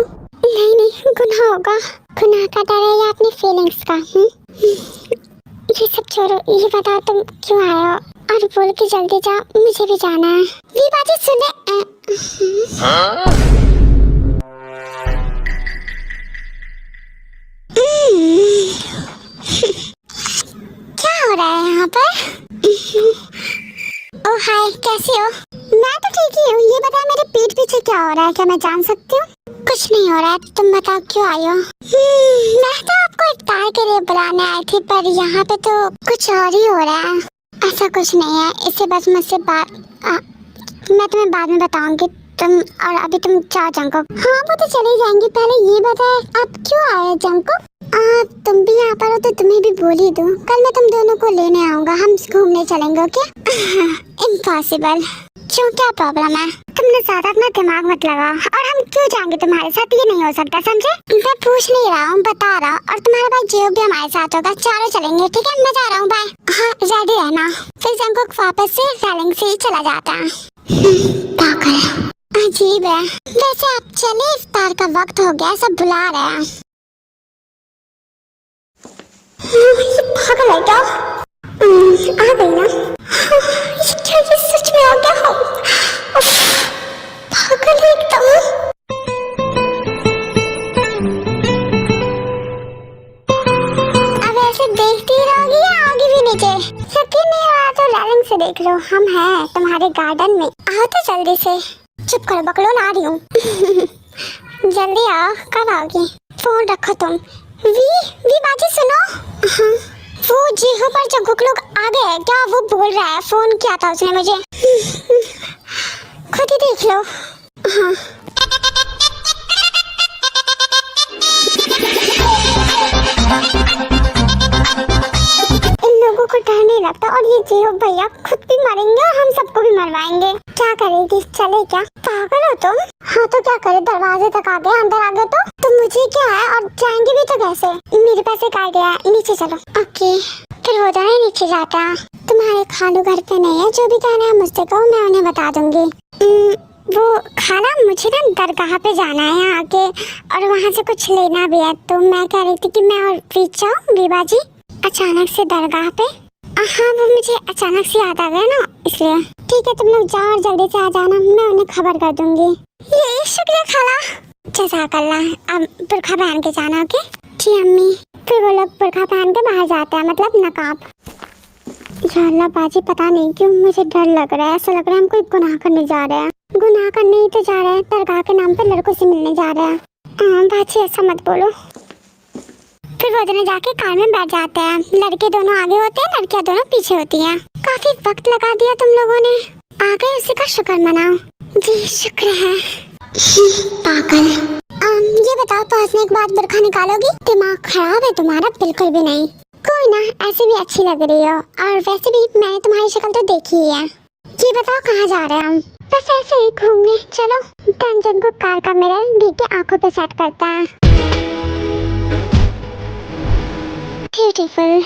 Speaker 1: नहीं नहीं, गुनाह होगा। गुनाह का डर है या अपनी फीलिंग्स का? ये सब छोड़ो, ये बताओ तुम क्यों आए हो? और बोल के जल्दी जाओ, मुझे भी जाना है। ये बातें सुने क्या हो रहा है यहाँ पर? ओह हाय, कैसी हो? मैं तो ठीक ही हूँ। ये बताओ मेरे पीठ पीछे क्या हो रहा है, क्या मैं जान सकती हूँ? कुछ नहीं हो रहा है, तुम बताओ क्यों आई हो? मैं तो आपको इफ्तार के लिए बुलाने आई थी, पर यहाँ पे तो कुछ और ही हो रहा है। ऐसा कुछ नहीं है, इसे बस मुझसे मैं तुम्हें बाद में बताऊंगी। तुम और अभी तुम जाओ जंकुक। हाँ वो तो चले जाएंगे, पहले ये बताओ आप क्यों आए जंकुक? तुम भी यहाँ पर हो तो तुम्हें भी बोल ही दूं। कल मैं तुम दोनों को लेने आऊंगा, हम घूमने चलेंगे। क्या? इम्पॉसिबल। क्यों, क्या प्रॉब्लम है? तुमने ज्यादा अपना दिमाग मत लगाओ। और हम क्यों जाएंगे तुम्हारे साथ? ये नहीं हो सकता, समझे? मैं पूछ नहीं रहा हूँ, बता रहा हूँ। और तुम्हारा भाई जियो भी हमारे साथ होगा, चारों चलेंगे, ठीक है? मैं जा रहा हूँ, बाय। हाँ रेडी रहना। फिर जंकुक वापस से रेलिंग से ही चला जाता है। पागल, अजीब है। वैसे आप चले, इफ्तार का वक्त हो गया, सब बुला रहे हैं। पागल है क्या? आ गई ना? क्या ये सच में आ गया? पागल एकदम। अब ऐसे देखती रहोगी या आओगी भी नीचे? यकीन नहीं हो रहा तो रेलिंग से देख लो, हम हैं तुम्हारे गार्डन में। आओ तो जल्दी से। चुप करो बकलोल, आ रही हूँ। जल्दी आओ, कब आओगी? फोन रखो तुम। वी बाजी सुनो। हाँ वो जीहो पर जंकुक लोग आ गए क्या? वो बोल रहा है, फोन किया था उसने मुझे। खुद ही देख लो। हाँ इन लोगों को डर नहीं लगता, और ये जीहो भैया खुद भी मरेंगे और हम सबको भी मरवाएंगे। क्या करेगी? चले क्या? पागल हो तुम? हाँ तो क्या करे, दरवाजे तक आ गए, अंदर आ गए तो मुझे क्या है? और जाएंगे भी तो कैसे? मेरे पास एक आइडिया है, नीचे चलो। ओके फिर हो जाए, नीचे जाता। तुम्हारे खालू घर पे नहीं है, जो भी कहना है मुझसे कहो, मैं उन्हें बता दूंगी। वो खाला, मुझे ना दरगाह पे जाना है आके, और वहाँ से कुछ लेना भी है, तो मैं कह रही थी कि मैं और प्रीत जाऊँ विवाजी अचानक से दरगाह पे। हाँ वो मुझे अचानक से याद आ गया ना, इसलिए। ठीक है तुम लोग जाओ और जल्दी से आ जाना, मैं उन्हें खबर कर दूंगी। ये शुक्रिया खाला। जज़ाकल्लाह। अब बुर्खा पहन के जाना, ओके? जी अम्मी। फिर वो लोग बुर्खा पहन के बाहर जाते हैं, मतलब नकाब। या अल्लाह बाजी, पता नहीं क्यों मुझे डर लग रहा है। ऐसा लग रहा है हम कोई गुनाह करने जा रहे हैं। गुनाह करने ही तो जा रहे हैं, दरगाह के नाम पे लड़कों से मिलने जा रहे हैं। हाँ बाजी ऐसा मत बोलो। फिर वो दोनों जाके कार में बैठ जाते हैं। लड़के दोनों आगे होते हैं, लड़कियां दोनों पीछे होती हैं। काफी वक्त लगा दिया तुम लोगों ने, आ गए, उसी का शुक्र मनाओ। जी शुक्र है। पागल। ये बताओ, पहुंचने के बाद बुर्खा निकालोगी? दिमाग खराब है तुम्हारा? बिल्कुल भी नहीं। कोई ना, ऐसे भी अच्छी लग रही हो, और वैसे भी मैंने तुम्हारी शक्ल तो देखी ही है। ये बताओ कहाँ जा रहे हैं हम? बस ऐसे ही घूमने। चलो। तंजन को कार का मिरर डी के आंखों पे सेट करता है। ब्यूटीफुल।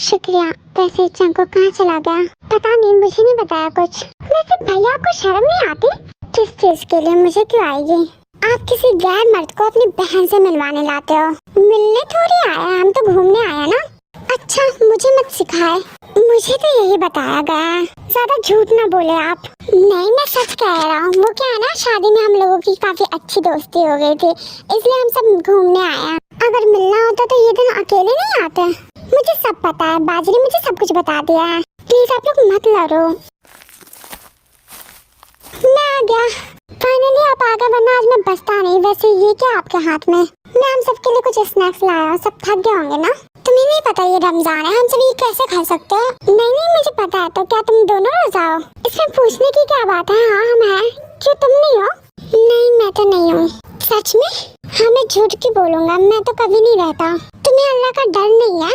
Speaker 1: शुक्रिया। वैसे चंको कहाँ चला गया? पता नहीं, मुझे नहीं बताया कुछ। वैसे भैया को शर्म नहीं आती? किस चीज के लिए मुझे क्यों आएगी? आप किसी गैर मर्द को अपनी बहन से मिलवाने लाते हो। मिलने थोड़ी आया, हम तो घूमने आया ना। अच्छा मुझे मत सिखाए, मुझे तो यही बताया गया है। ज्यादा झूठ ना बोले आप। नहीं मैं सच कह रहा हूँ। वो क्या है ना, शादी में हम लोगों की काफी अच्छी दोस्ती हो गई थी, इसलिए हम सब घूमने आए हैं। अगर मिलना होता तो ये दिन अकेले नहीं आते। मुझे सब पता है, बाजी ने मुझे सब कुछ बता दिया है। प्लीज आप लोग मत लड़ो। मैं आ गया फाइनली, आप आ गए, वरना आज मैं बचता नहीं। वैसे ये क्या आपके हाथ में? मैं हम सबके लिए कुछ स्नैक्स लाया हूँ, सब थक गए होंगे ना। तुम्हें नहीं पता ये रमजान है, हम सब ये कैसे खा सकते हैं? नहीं मुझे पता है, तो क्या तुम दोनों रोजा हो? इसमें पूछने की क्या बात है? हाँ हम हैं। क्यों तुम नहीं हो? नहीं मैं तो नहीं हूँ। सच में? हाँ मैं झूठ क्यों बोलूँगा, मैं तो कभी नहीं रहता। तुम्हें अल्लाह का डर नहीं है?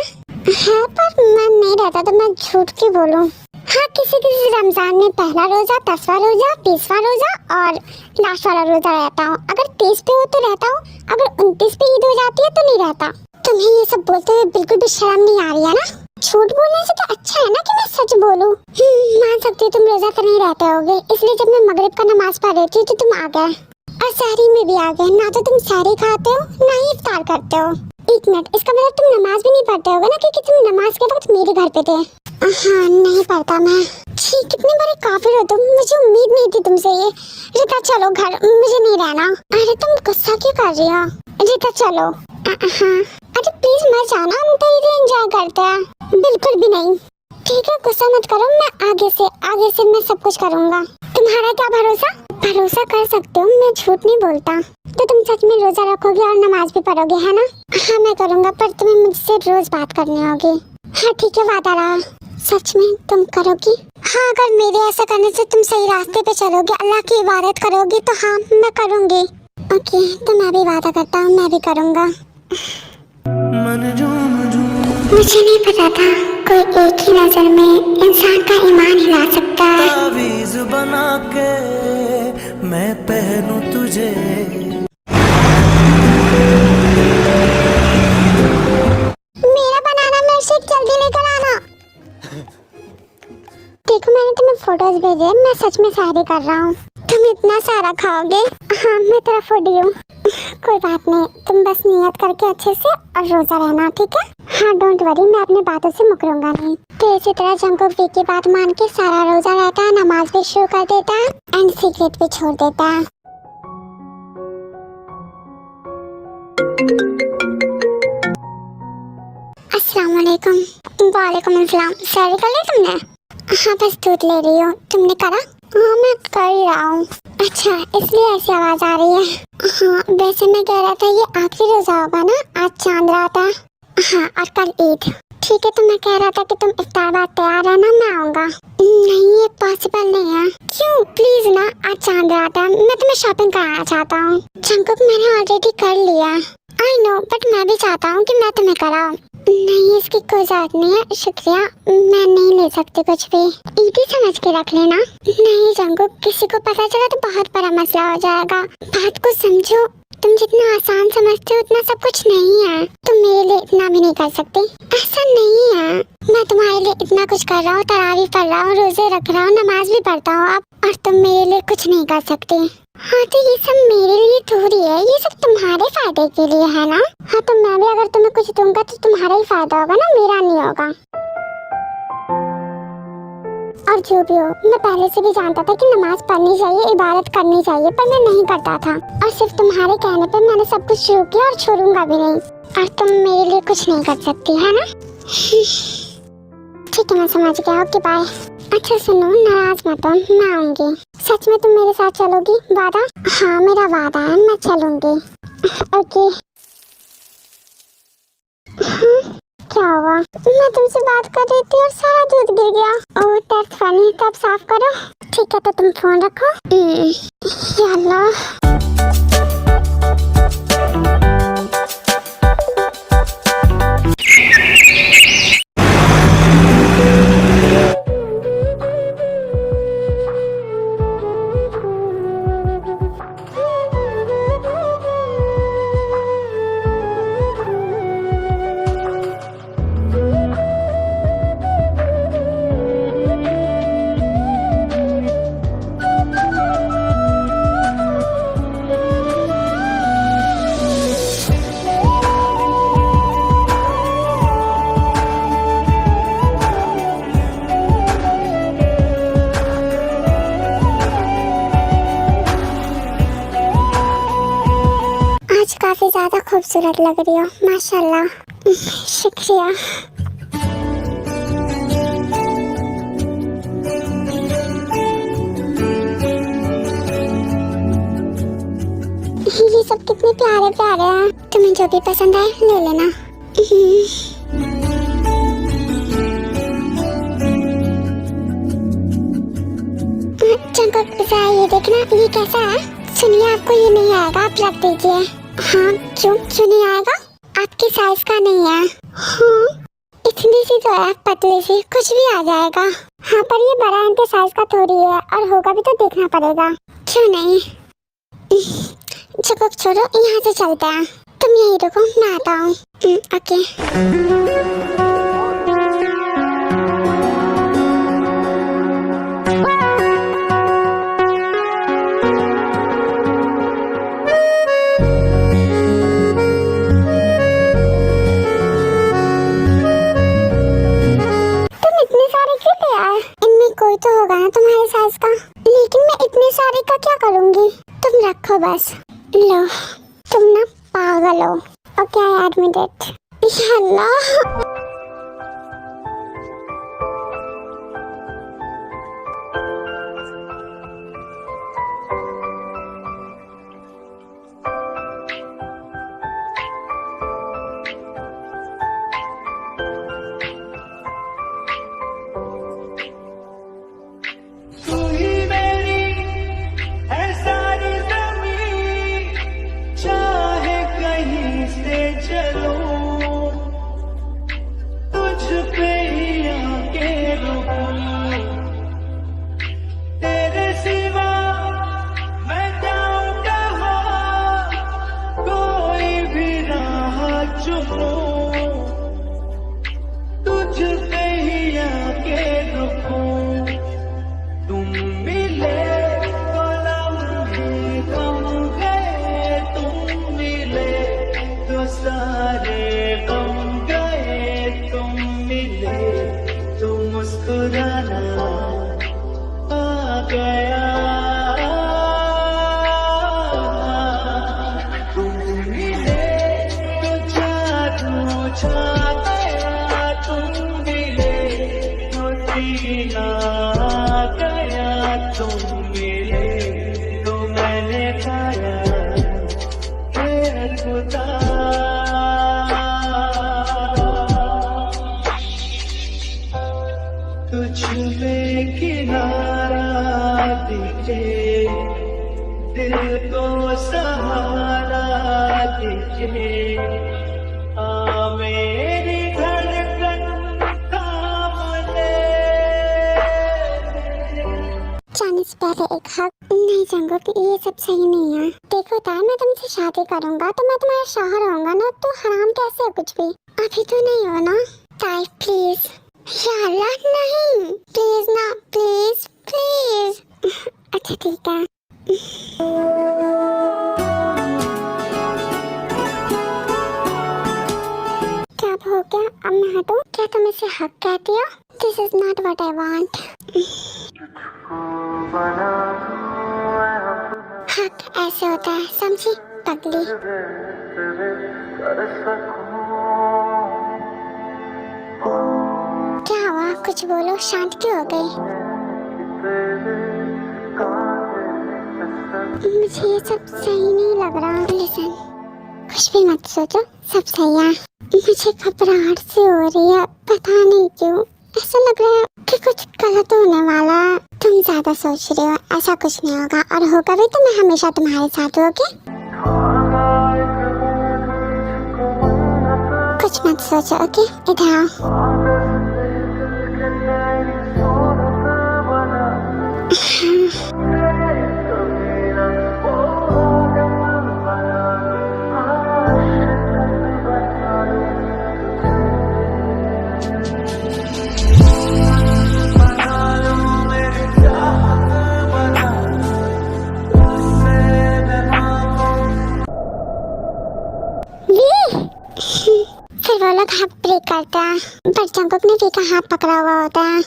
Speaker 1: हाँ पर मैं नहीं रहता तो मैं झूठ क्यों बोलूँ? हाँ, किसी किसी रमजान में पहला रोजा, 10वां रोजा, 20वां रोजा और लास्ट वाला रोजा रहता हूँ। अगर 30 पे हो तो रहता हूँ, अगर 29 पे ईद हो जाती है तो नहीं रहता। तुम्हें ये सब बोलते हुए बिल्कुल भी शर्म नहीं आ रही है ना? झूठ बोलने से तो अच्छा है ना कि मैं सच बोलूं। मान सकती हो तुम रोजा तो नहीं रहते होगे, इसलिए जब मैं मगरिब का नमाज पढ़ रही थी तो तुम आ गए और सहरी में भी आ गए। ना तो तुम सहरी खाते हो ना ही इफ्तार करते हो। एक मिनट, इसका मतलब तुम नमाज भी नहीं पढ़ते होगे ना, क्योंकि तुम नमाज के वक्त मेरे घर पे थे। हाँ, नहीं पढ़ता मैं। छी, कितने बड़े काफिर हो तुम, मुझे उम्मीद नहीं थी तुमसे ये। रिता चलो घर, मुझे नहीं रहना। अरे तुम गुस्सा क्यों कर रही हो? रिता चलो। हाँ, अरे प्लीज मत जाना, हम तो इधर एंजॉय करते हैं। बिल्कुल भी नहीं। ठीक है, गुस्सा मत करो, मैं आगे से मैं सब कुछ करूँगा। तुम्हारा क्या भरोसा? भरोसा कर सकते हो, मैं झूठ नहीं बोलता। तो तुम सच में रोजा रखोगे और नमाज भी पढ़ोगे, है ना? हाँ मैं करूँगा, पर तुम्हें मुझसे रोज बात करनी होगी। हाँ ठीक है, वादा रहा। सच में तुम करोगी? हाँ, अगर मेरे ऐसा करने से तुम सही रास्ते पे चलोगे, अल्लाह की इबादत करोगी, तो हाँ मैं करूँगी। ओके, तो मैं भी वादा करता हूँ, मैं भी करूँगा। मुझे नहीं पता था कोई एक ही नजर में इंसान का ईमान हिला सकता है।
Speaker 4: तावीज़ बना के मैं पहनूं तुझे।
Speaker 1: मेरा बनाना मिल्कशेक जल्दी लेकर आना। देखो, मैंने तुम्हें फोटोज भेजे, मैं सच में सहरी कर रहा हूँ। तुम इतना सारा खाओगे? हाँ, मैं तेरा फूडी हूँ। कोई बात नहीं, तुम बस नियत करके अच्छे से और रोजा रहना, ठीक है? हाँ डोंट वरी, मैं अपनी बातों से मुकरूंगा नहीं। तो इसी तरह जंकुक वी की बात मान के सारा रोजा रहता है, नमाज भी शुरू कर देता है एंड सिगरेट भी छोड़ देता है। अस्सलाम वालेकुम। वालेकुम अस्सलाम। सहरी कर ली तुमने? हाँ, बस दूध ले रही हूँ। तुमने करा? हाँ, मैं कर ही रहा हूँ। अच्छा, इसलिए ऐसी आवाज आ रही है। हाँ, वैसे मैं कह रहा था ये आखिरी रोजा होगा ना, आज चांद रात है। हाँ, और कल ईद। ठीक है, तो मैं कह रहा था कि तुम इफ्तार बाद तैयार है ना, मैं आऊँगा। नहीं, ये पॉसिबल नहीं है। क्यों? प्लीज ना, आज चांद रात है, मैं तुम्हें शॉपिंग कराना चाहता हूँ। जंकुक मैंने ऑलरेडी कर लिया। आई नो, बट मैं भी चाहता हूँ कि मैं तुम्हें कराऊँ। नहीं, इसकी कोई जरूरत नहीं है, शुक्रिया, मैं नहीं ले सकती कुछ भी। ईदी समझ के रख लेना। नहीं जंकुक, किसी को पता चला तो बहुत बड़ा मसला हो जाएगा। बात को समझो, तुम जितना आसान समझते हो उतना सब कुछ नहीं है। तुम मेरे लिए इतना भी नहीं कर सकती। ऐसा नहीं है, मैं तुम्हारे लिए इतना कुछ कर रहा हूँ, तरावी पढ़ रहा हूँ, रोजे रख रहा हूँ, नमाज भी पढ़ता हूँ अब, और तुम मेरे लिए कुछ नहीं कर सकती। हाँ, तो ये सब मेरे लिए थोड़ी है, ये सब तुम्हारे फायदे के लिए है ना। हाँ, तो मैं भी अगर तुम्हें कुछ दूंगा तो तुम्हारा ही फायदा होगा ना, मेरा नहीं होगा। और जो भी हो, मैं पहले से भी जानता था कि नमाज पढ़नी चाहिए, इबादत करनी चाहिए, पर मैं नहीं करता था। और सिर्फ तुम्हारे कहने पे मैंने सब कुछ शुरू किया और छोड़ूंगा भी नहीं। और तुम मेरे लिए कुछ नहीं कर सकती, है ना? ठीक है, मैं समझ गया। Okay bye. अच्छा सुनो, नाराज मत हो, मैं आऊंगी। सच में तुम मेरे साथ चलोगी? वादा? हाँ, मेरा वादा है, मैं चलूंगी। ओके। क्या हुआ? मैं तुमसे बात कर रही थी और सारा दूध गिर गया। Oh that's funny. तब साफ करो। ठीक है, तो तुम फोन रखो। या अल्लाह। काफी ज्यादा खूबसूरत लग रही हो, माशाल्लाह। शुक्रिया। ये सब कितने प्यारे प्यारे हैं। तुम्हें जो भी पसंद आए ले लेना। चंपक ये देखना, ये कैसा है? सुनिए, आपको ये नहीं आएगा, आप रख दीजिए। हाँ, क्यों नहीं आएगा? आपके साइज का नहीं है। हाँ, इतनी सी तो है, पतली सी, कुछ भी आ जाएगा। हाँ पर ये बड़ा इनके साइज का थोड़ी है, और होगा भी तो देखना पड़ेगा। क्यों नहीं, चुप छोड़ो, यहाँ से चलते हैं। तुम यहीं रुको, मैं आता हूँ। ओके। कोई तो होगा ना तुम्हारे साइज का, लेकिन मैं इतने सारे का क्या करूंगी। तुम रखो बस। लो, तुम ना पागल हो। Okay, I admit it. Allah,
Speaker 4: तुझ में किनारा दिखे, दिल को सहारा दिखे, आ मेरी धड़कन थाम ले।
Speaker 1: जाने से पहले एक हक। नहीं जंगो कि ये सब सही नहीं है। देखो तार, मैं तुमसे शादी करूंगा तो मैं तुम्हारा शौहर होऊंगा ना, तो हराम कैसे हो कुछ भी। अभी तो नहीं हो ना। ताई प्लीज, या अल्लाह नहीं, प्लीज ना, प्लीज प्लीज। अच्छा ठीक है। क्या हो गया, अब मैं हटूं? क्या तुम इसे हक कहती हो? This is not what I want. हक ऐसे होता है, समझी पगली। क्या हुआ, कुछ बोलो, शांत क्यों हो गई? मुझे ये सब सही नहीं लग रहा। लिसन, कुछ भी मत सोचो, सब सही है। मुझे घबराहट सी हो रही है, पता नहीं क्यों। ऐसा लग रहा है कि कुछ गलत होने वाला है। तुम ज्यादा सोच रहे हो, ऐसा कुछ नहीं होगा, और होगा भी तो मैं हमेशा तुम्हारे साथ हूँ। ओके, कुछ मत सोचो। ओके, इधर आओ। फिर वो लोग हाथ ब्रेक करता है, पर जंगुक ने वी का हाथ पकड़ा हुआ होता है।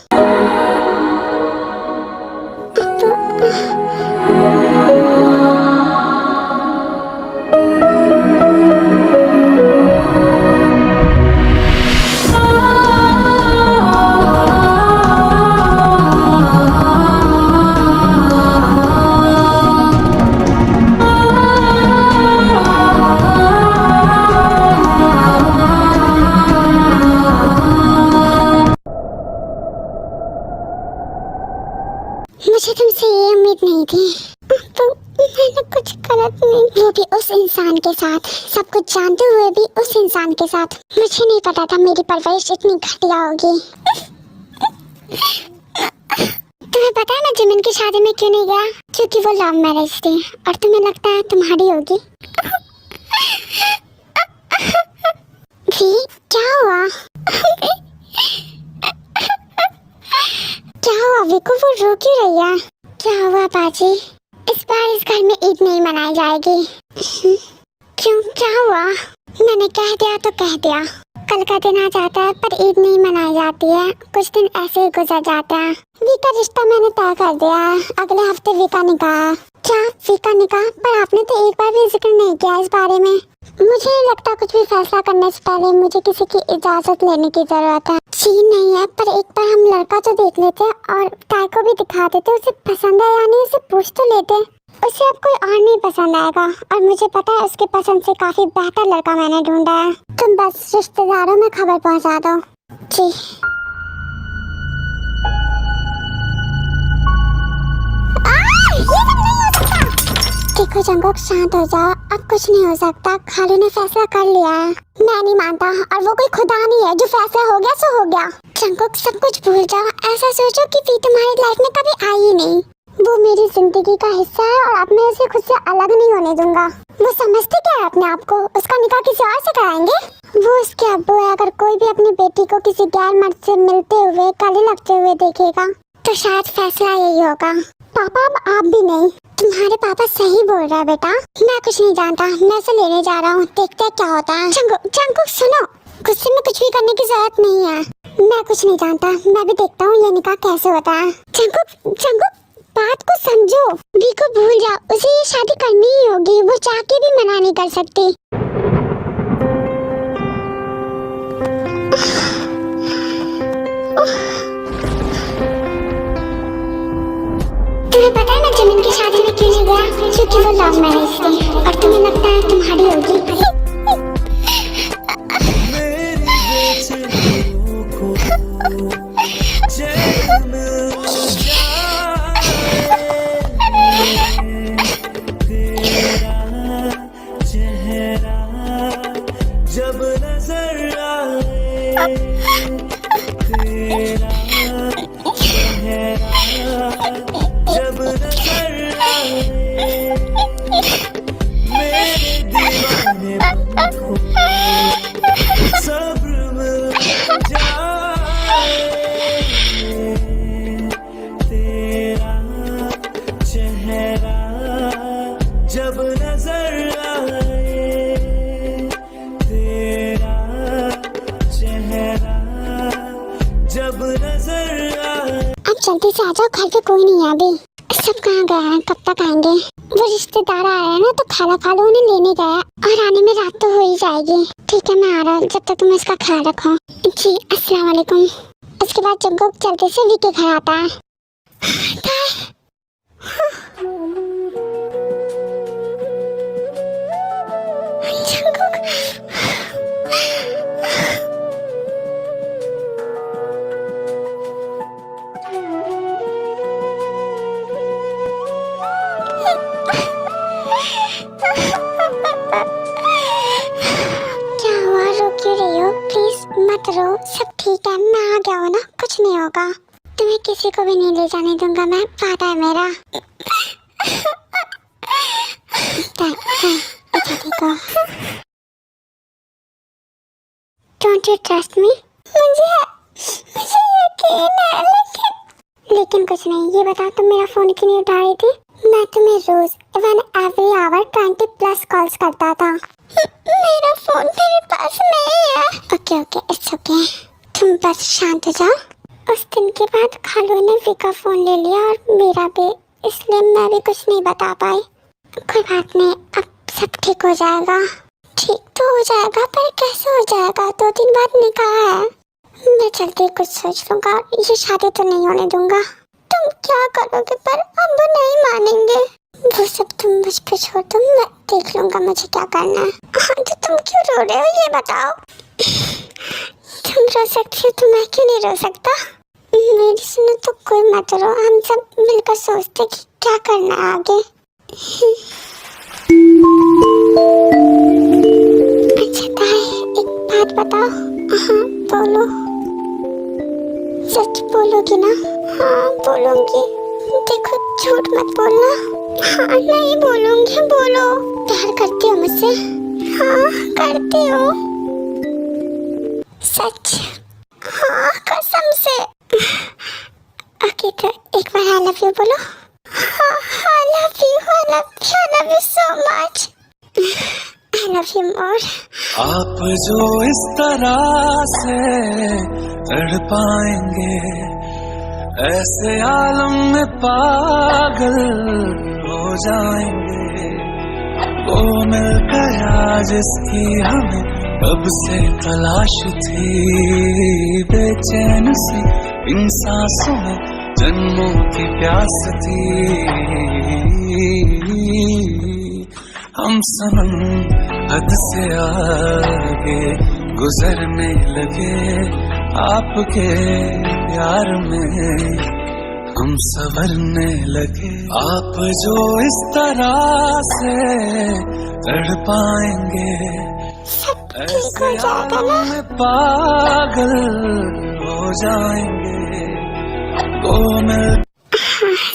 Speaker 1: मुझे तुमसे ये उम्मीद नहीं थी। तो मैंने कुछ गलत नहीं, वो भी उस इंसान के साथ, सब कुछ जानते हुए भी उस इंसान के साथ। मुझे नहीं पता था मेरी परवरिश इतनी घटिया होगी। तुम्हें पता है मैं जिमिन की शादी में क्यों नहीं गया? क्योंकि वो लव मैरिज थी और तुम्हें लगता है तुम्हारी होगी। भी क्या हुआ? क्या हुआ विको, वो रो क्यों रही है? क्या हुआ बाजी? इस बार इस घर में ईद नहीं मनाई जाएगी। क्यों, क्या हुआ? मैंने कह दिया तो कह दिया। कल का दिन आ जाता है पर ईद नहीं मनाई जाती है, कुछ दिन ऐसे ही गुजर जाते हैं। वी का रिश्ता मैंने तय कर दिया है, अगले हफ्ते वी का निकाह। क्या वी का निकाह? पर आपने तो एक बार भी जिक्र नहीं किया इस बारे में। मुझे नहीं लगता कुछ भी फैसला करने से पहले मुझे किसी की इजाजत लेने की जरूरत है। जी नहीं है, पर एक बार हम लड़का तो देख लेते और ताई को भी दिखा देते, उसे पसंद है या नहीं उसे पूछ तो लेते। उसे अब कोई और नहीं पसंद आएगा और मुझे पता है उसके पसंद से काफी बेहतर लड़का मैंने ढूंढा है। तुम बस रिश्तेदारों में खबर पहुंचा दो। जी देखो जंगोक, शांत हो जाओ, अब कुछ नहीं हो सकता। खालू ने फैसला कर लिया है। मैं नहीं मानता और वो कोई खुदा नहीं है, जो फैसला हो गया सो हो गया। जंगोक सब कुछ भूल जाओ, ऐसा सोचो कि वी तुम्हारी लाइफ में कभी आई ही नहीं। वो मेरी जिंदगी का हिस्सा है और अब मैं उसे खुद से अलग नहीं होने दूंगा। वो समझते क्या है अपने आप को? उसका निकाह किसी और से कराएंगे? वो उसके अब्बू है, अगर कोई भी अपनी बेटी को किसी गैर मर्द से मिलते हुए, गले लगते हुए देखेगा तो शायद फैसला यही होगा। पापा अब आप भी नहीं, तुम्हारे पापा सही बोल रहा है बेटा। मैं कुछ नहीं जानता, मैं उसे लेने जा रहा हूँ, देखते हैं क्या होता है। जंगुक सुनो, गुस्से में कुछ भी करने की जरूरत नहीं है। मैं कुछ नहीं जानता, मैं भी देखता हूँ ये निकाह कैसे होता है। जंगुक बात को समझो, वी को भूल जाओ, उसे ये शादी करनी ही होगी, वो चाह के भी मना नहीं कर सकती। तुम्हें पता है मैं जिमिन की शादी में क्यों नहीं गया? क्योंकि वो लव मैरिज थी और तुम्हें लगता है तुम्हारी होगी।
Speaker 4: जब नजर आए तेरा चेहरा, जब नजर आए मेरे दीवाने को सब्र मिल जाए। तेरा चेहरा जब नजर आए, तेरा चेहरा जब नजर आए।
Speaker 1: अब जल्दी से आ जाओ, घर पे कोई नहीं है अभी। सब कहाँ गए हैं, कब तक आएंगे? वो रिश्तेदार आ रहे हैं ना, तो खाला खालू उन्हें लेने गया और आने में रात तो हो ही जाएगी। ठीक है मैं आ रहा हूँ, जब तक तुम इसका ख्याल रखो। जी अस्सलाम वालेकुम। उसके बाद जंगुक जल्दी से वी के घर आता है। क्या हुआ, रो क्यों रही हो? प्लीज मत रो, सब ठीक है, मैं आ गया हूँ ना, कुछ नहीं होगा। तुम्हें किसी को भी नहीं ले जाने दूंगा मैं, वादा है मेरा। देखो डोंट यू ट्रस्ट मी? मुझे यकीन है, लेकिन कुछ नहीं। ये बता तुम मेरा फोन क्यों नहीं उठा रही थी? मैं तुम्हें रोज इवन एवरी आवर 20+ कॉल्स करता था। मेरा फोन मेरे पास नहीं है। ओके इट्स ओके, तुम बस शांत हो जाओ। उस दिन के बाद खालू ने वी का फोन ले लिया और मेरा भी, इसलिए मैं भी कुछ नहीं बता पाई। कोई बात नहीं, अब सब ठीक हो जाएगा। ठीक तो हो जाएगा, पर कैसे हो जाएगा? 2 दिन बाद निकाह है। मैं जल्दी कुछ सोच लूंगा, ये शादी तो नहीं होने दूंगा। तुम क्या करोगे? पर अब वो नहीं मानेंगे। वो सब तुम मुझ पे छोड़ दो, मैं देख लूंगा मुझे क्या करना है। हाँ तो तुम क्यों रो रहे हो ये बताओ? तुम रो सकती हो तो मैं क्यों नहीं रो सकता? मेरी सुनो तो कोई मत रो, हम सब मिलकर सोचते कि क्या करना है आगे। अच्छा ताई, एक बात बताओ। हाँ बोलो, सच बोलोगी ना? हाँ बोलूंगी। देखो झूठ मत बोलना। हाँ नहीं बोलूंगी, बोलो। प्यार करती हो मुझसे? हाँ करती हो। सच? हाँ कसम से। ओके तो एक बार आई लव यू बोलो। हाँ I love you, I love you so much. I love you more.
Speaker 4: आप जो इस तरह से तड़पाएंगे, ऐसे आलम में पागल हो जाएंगे। वो मिल गया जिसकी हमें कब से तलाश थी, बेचैन सी इन सांसों में जन्मों की प्यास थी। हम सनम हद से आगे गुजरने लगे, आपके प्यार में हम संवरने लगे। आप जो इस तरह से तड़पाएंगे, ऐसे आलम में पागल हो जाएंगे। वो मिल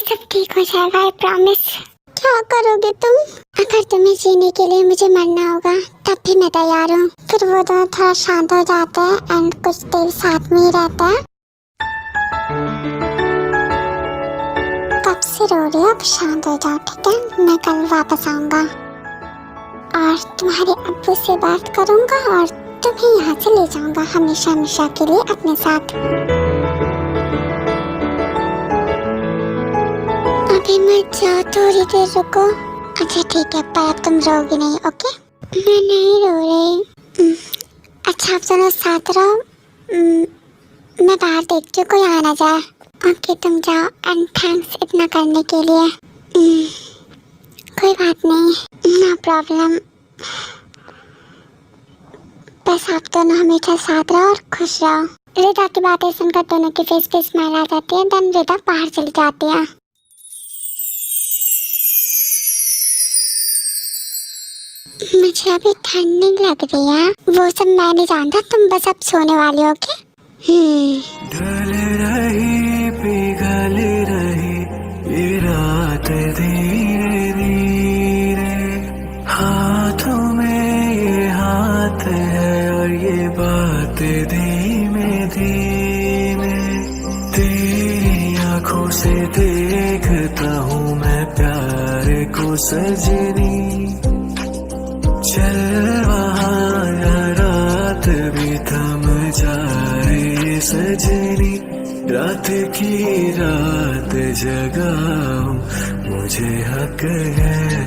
Speaker 1: सब ठीक हो जाएगा, आई प्रॉमिस। क्या करोगे तुम? अगर तुम्हें जीने के लिए मुझे मरना होगा तब भी मैं तैयार हूँ। फिर वो दोनों थोड़ा शांत हो जाते हैं एंड कुछ देर साथ में ही रहते हैं। कब से रो रही हो? अब शांत हो जाओ ठीक है? मैं कल वापस आऊंगा और तुम्हारे अब्बू से बात करूंगा और तुम्हें यहाँ से ले जाऊंगा हमेशा हमेशा के लिए अपने साथ। अभी मत जाओ, थोड़ी देर रुको। अच्छा ठीक है, पर अब तुम रोगी नहीं, ओके? मैं नहीं रो रही। अच्छा आप दोनों साथ रहो। मैं बाहर देखती हूँ, कोई आ ना जाए। ओके तुम जाओ एंड थैंक्स इतना करने के लिए। कोई बात नहीं, नो प्रॉब्लम। बस आप दोनों हमेशा साथ रहो और खुश रहो। रिदा की बातें सुनकर दोनों के फेस पे स्माइल आ जाती है। देन रिदा बाहर चली जाती है। मुझे अभी ठंड नहीं लग रही है, वो सब मैं नहीं जानता। तुम बस अब सोने वाली हो क्या?
Speaker 4: ढल रही पिघल रही ये रात धीरे धीरे, हाथों में ये हाथ है और ये बात धीमे धीमे। तेरी आंखों से देखता हूँ मैं प्यार को सजनी, चल वहाँ रात भी थम जाए सजनी। रात की रात जगाऊं मुझे हक है।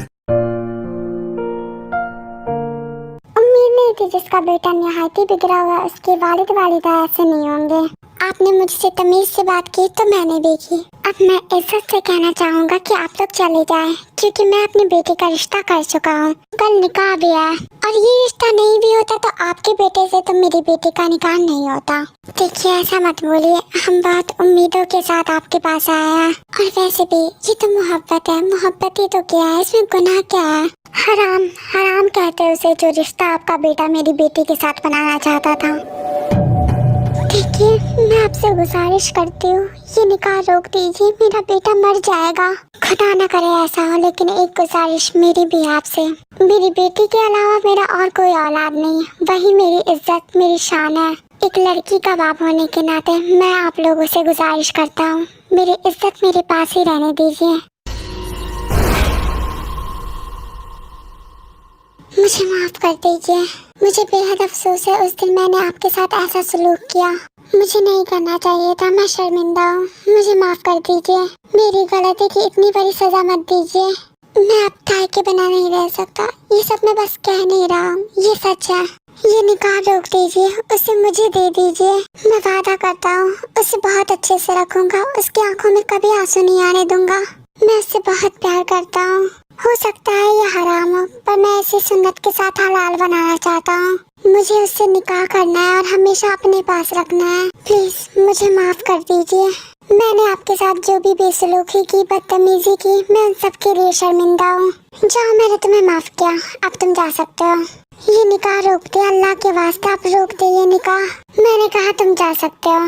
Speaker 1: उम्मीद नहीं थी जिसका बेटा निहायती बिगड़ा हुआ उसके वालिद वालिदा ऐसे नहीं होंगे। आपने मुझसे तमीज से बात की तो मैंने भी की। अब मैं इज्जत से कहना चाहूँगा कि आप लोग चले जाएं, क्योंकि मैं अपनी बेटी का रिश्ता कर चुका हूँ। कल निकाह भी है और ये रिश्ता नहीं भी होता तो आपके बेटे से तो मेरी बेटी का निकाह नहीं होता। देखिए ऐसा मत बोलिए, हम बहुत उम्मीदों के साथ आपके पास आए हैं। और वैसे भी ये तो मोहब्बत है, मोहब्बत ही तो क्या है, इसमें गुनाह क्या है? हराम, हराम कहते हैं उसे जो रिश्ता आपका बेटा मेरी बेटी के साथ बनाना चाहता था। देखिए मैं आपसे गुजारिश करती हूँ, ये निकाह रोक दीजिए, मेरा बेटा मर जाएगा। खुदा ना करे ऐसा हो, लेकिन एक गुजारिश मेरी भी आपसे, मेरी बेटी के अलावा मेरा और कोई औलाद नहीं है, वही मेरी इज्जत मेरी शान है। एक लड़की का बाप होने के नाते मैं आप लोगों से गुजारिश करता हूँ, मेरी इज्जत मेरे पास ही रहने दीजिए। मुझे माफ कर दीजिए, मुझे बेहद अफसोस है उस दिन मैंने आपके साथ ऐसा सलूक किया। मुझे नहीं करना चाहिए था, मैं शर्मिंदा हूँ, मुझे माफ कर दीजिए। मेरी गलती की इतनी बड़ी सजा मत दीजिए। मैं अब ताई के बिना नहीं रह सकता, ये सब मैं बस कह नहीं रहा हूँ, ये सच है। ये निकाह रोक दीजिए, उसे मुझे दे दीजिए। मैं वादा करता हूँ उसे बहुत अच्छे से रखूंगा, उसकी आंखों में कभी आंसू नहीं आने दूंगा। मैं उससे बहुत प्यार करता हूँ। हो सकता है ये हराम हो, पर मैं इसे सुन्नत के साथ हलाल बनाना चाहता हूँ। मुझे उससे निकाह करना है और हमेशा अपने पास रखना है। प्लीज मुझे माफ कर दीजिए, मैंने आपके साथ जो भी बेसलूकी की, बदतमीजी की, मैं उन सब के लिए शर्मिंदा हूँ। जाओ, मैंने तुम्हें माफ किया, अब तुम जा सकते हो। ये निकाह रोक दे, अल्लाह के वास्ते आप रोक दे ये निकाह। मैंने कहा तुम जा सकते हो।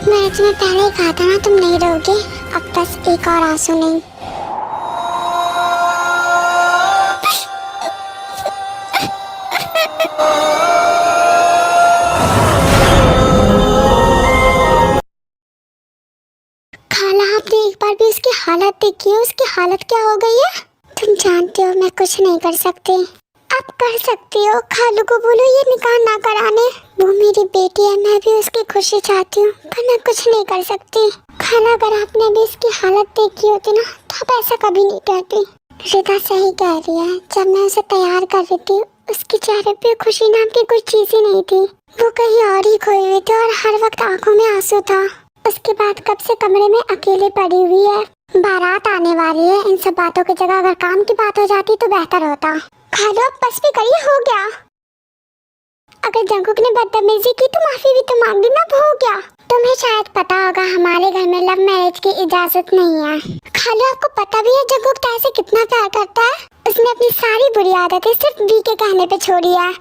Speaker 1: मैंने तुम्हें पहले ही कहा था ना, तुम नहीं रहोगे। अब बस एक और आंसू नहीं। खाला, आपने एक बार भी उसकी हालत देखी है? उसकी हालत क्या हो गई है? तुम जानते हो मैं कुछ नहीं कर सकती। आप कर सकती हो। खालू को बोलो ये निकाह ना कराने। वो मेरी बेटी है, मैं भी उसकी खुशी चाहती हूँ, पर मैं कुछ नहीं कर सकती। खाला, अगर आपने भी इसकी हालत देखी होती ना तो आप ऐसा कभी नहीं कहती। रिदा सही कह रही है। जब मैं उसे तैयार कर रही थी, उसके चेहरे पे खुशी नाम की कोई चीज ही नहीं थी। वो कहीं और ही खोई हुई थी और हर वक्त आंखों में आंसू था। उसके बाद कब से कमरे में अकेले पड़ी हुई है। बारात आने वाली है, इन सब बातों की जगह अगर काम की बात हो जाती तो बेहतर होता। खालो, बस भी करिए, हो गया। अगर जंकुक ने बदतमीजी की तो माफी भी तो मांग ली ना, हो गया। तुम्हें शायद पता होगा हमारे घर में लव मैरिज की इजाजत नहीं है। खालो, आपको पता भी है जंकुक ताई से कितना प्यार करता है। उसने अपनी सारी बुरी आदतें सिर्फ वी के कहने पे छोड़ी है।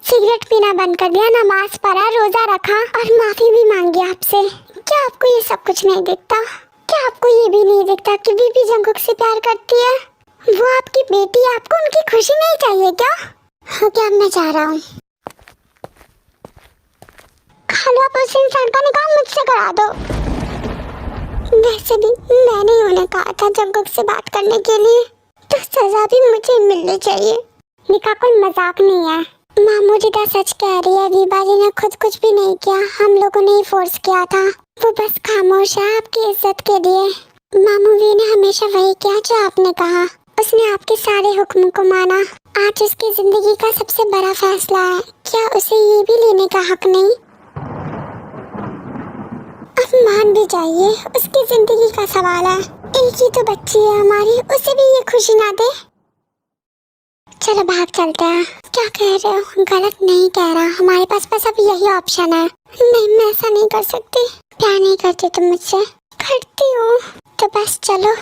Speaker 1: सिगरेट पीना बंद कर दिया, नमाज पढ़ा, रोजा रखा और माफी भी मांगी आपसे। क्या आपको ये सब कुछ नहीं दिखता? क्या आपको ये भी नहीं दिखता कि वी भी जंकुक से प्यार करती है? वो आपकी बेटी है, आपको उनकी खुशी नहीं चाहिए क्या? हो गया, अब मैं जा रहा हूँ। खालो, आप उस इंसान का निकाह मुझसे करा दो। वैसे भी मैंने उन्हें कहा था जंकुक से बात करने के लिए, तो सजा भी मुझे मिलनी चाहिए। निकाह कोई मजाक नहीं है। मामू रिदा सच कह रही है। वीबाजी ने खुद कुछ भी नहीं किया, हम लोगों ने ही फोर्स किया था। वो बस खामोश है आपकी इज्जत के लिए। मामू वी ने हमेशा वही किया जो आपने कहा। उसने आपके सारे हुक्म को माना। आज उसकी जिंदगी का सबसे बड़ा फैसला है। क्या उसे ये भी लेने का हक नहीं? अब मान भी जाइए, उसकी जिंदगी का सवाल है। एक ही तो बच्ची है हमारी, उसे भी ये खुशी ना दे। चलो भाग चलते हैं। क्या कह रहे हो? गलत नहीं कह रहा, हमारे पास बस अब यही ऑप्शन है। नहीं, मैं ऐसा नहीं कर सकती। प्यार नहीं करती तुम मुझसे? करती हूँ तो बस चलो।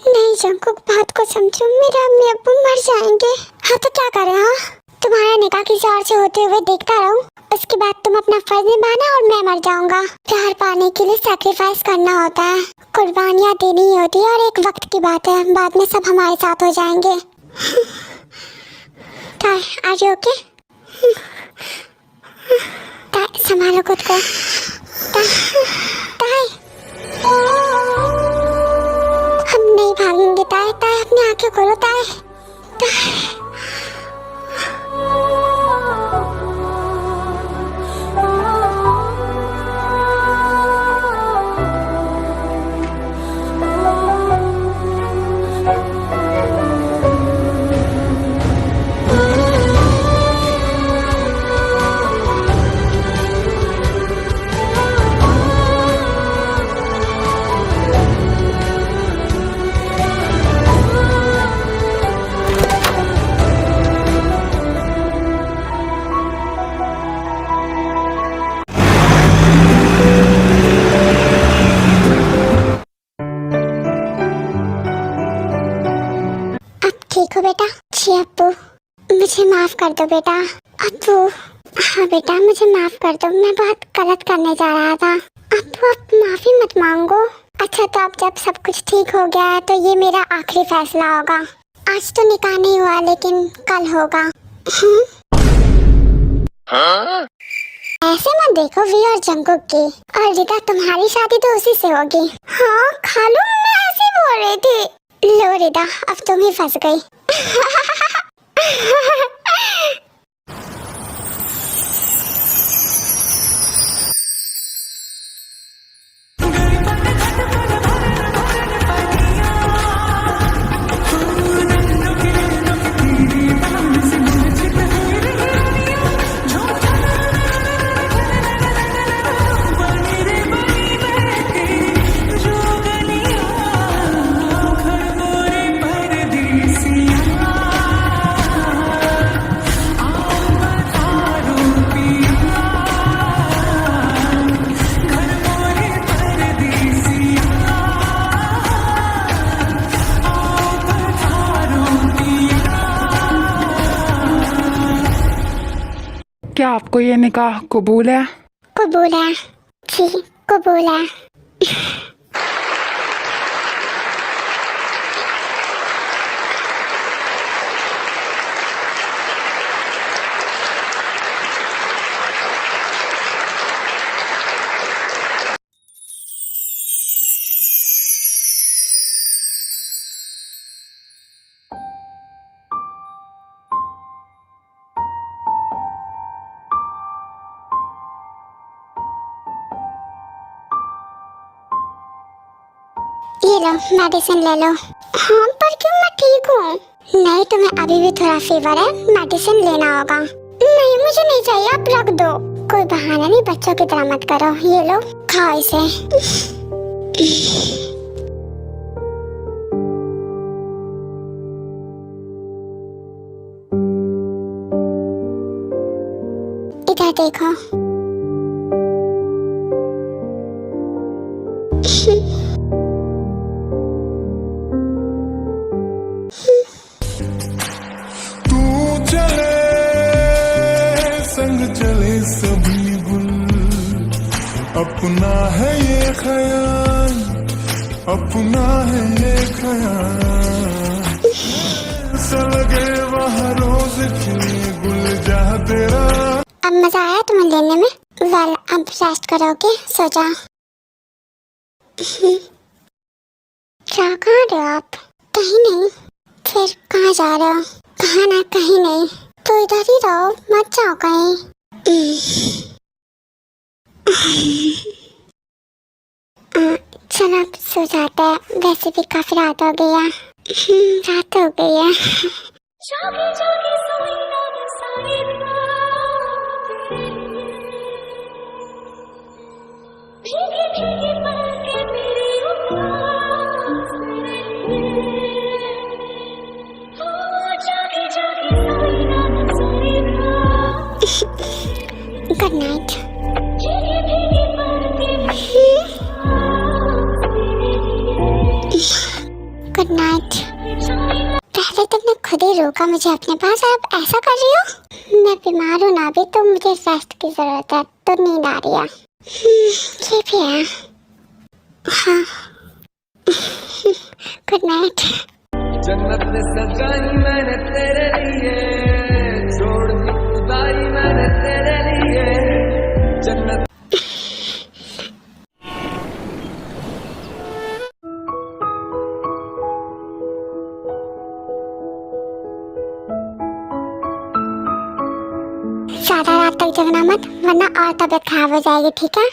Speaker 1: नहीं जंकुक, बात को समझो, मेरे अम्मी अब्बू मर जाएंगे। हाँ तो क्या करें? हाँ, तुम्हारा निकाह किसी और से होते हुए देखता रहूं, उसके बाद तुम अपना फर्ज निभाना और मैं मर जाऊंगा। प्यार पाने के लिए सैक्रिफाइस करना होता है, कुर्बानियाँ देनी होती है और एक वक्त की बात है, बाद में सब हमारे साथ हो जाएंगे। ताई, आज ओके? ताई, संभालो खुद को। ताई, हम नहीं भागेंगे। ताई, ताई, अपनी आंखें खोलो। ताई, ताई। देखो बेटा। जी अब्बू, मुझे माफ कर दो बेटा। अब्बू, हाँ बेटा, मुझे माफ कर दो, मैं बहुत गलत करने जा रहा था। अब्बू, आप माफी मत मांगो। अच्छा, तो अब जब सब कुछ ठीक हो गया है तो ये मेरा आखिरी फैसला होगा। आज तो निकाह नहीं हुआ, लेकिन कल होगा। ऐसे मत देखो, वी और जंकुक की और रिदा, तुम्हारी शादी तो उसी से होगी। हाँ खालू, मैं ऐसे बोल रही थी। लो रिदा, अब तुम ही फंस गई।
Speaker 5: क्या आपको ये निकाह कबूल है?
Speaker 1: कबूल है जी, कबूल है। ये लो मेडिसिन ले लो। हाँ पर क्यों, मैं ठीक हूँ। नहीं, तुम्हें अभी भी थोड़ा फीवर है, मेडिसिन लेना होगा। नहीं मुझे नहीं चाहिए, आप रख दो। कोई बहाना नहीं, बच्चों की तरह मत करो। ये लो खाओ इसे। इधर देखो।
Speaker 3: तू चले संग चले सभी गुल, अपना है ये ख्याल, अपना है ये ख्याल। ऐसा लगे वहाँ रोज खिले गुल जहाँ तेरा।
Speaker 1: अब मजा आया तुम्हें लेने में? वेल अब रेस्ट करोगे, सो जाओ। क्या कहाँ रहे हो आप? कहीं नहीं। फिर कहाँ जा रहे हो? कहाँ ना, कहीं नहीं। तो इधर ही रहो, मत जाओ कहीं। चलो अब सो जाते हैं, वैसे भी काफी रात हो गई है। रात हो गई है। जागे जागे सोई ना मैं सारी रात, भीगे भीगे पलके मेरी उदास हो, जागे जागे सोई ना मैं सारी रात। Good night. भीगे भीगे पलके गुड नाइट। पहले तुमने खुद ही रोका मुझे अपने पास, अब ऐसा कर रही हो? मैं बीमार हूँ ना अभी, तो मुझे रेस्ट की जरूरत है, तो नींद आ रही है। ये भी है। हाँ। Good night.
Speaker 2: जन्नत में सजाई मैंने तेरे लिए, छोड़ दी खुदाई मैंने तेरे लिए। जन्नत
Speaker 1: ज्यादा रात तक जगना मत, वरना और तबीयत खराब हो जाएगी, ठीक है?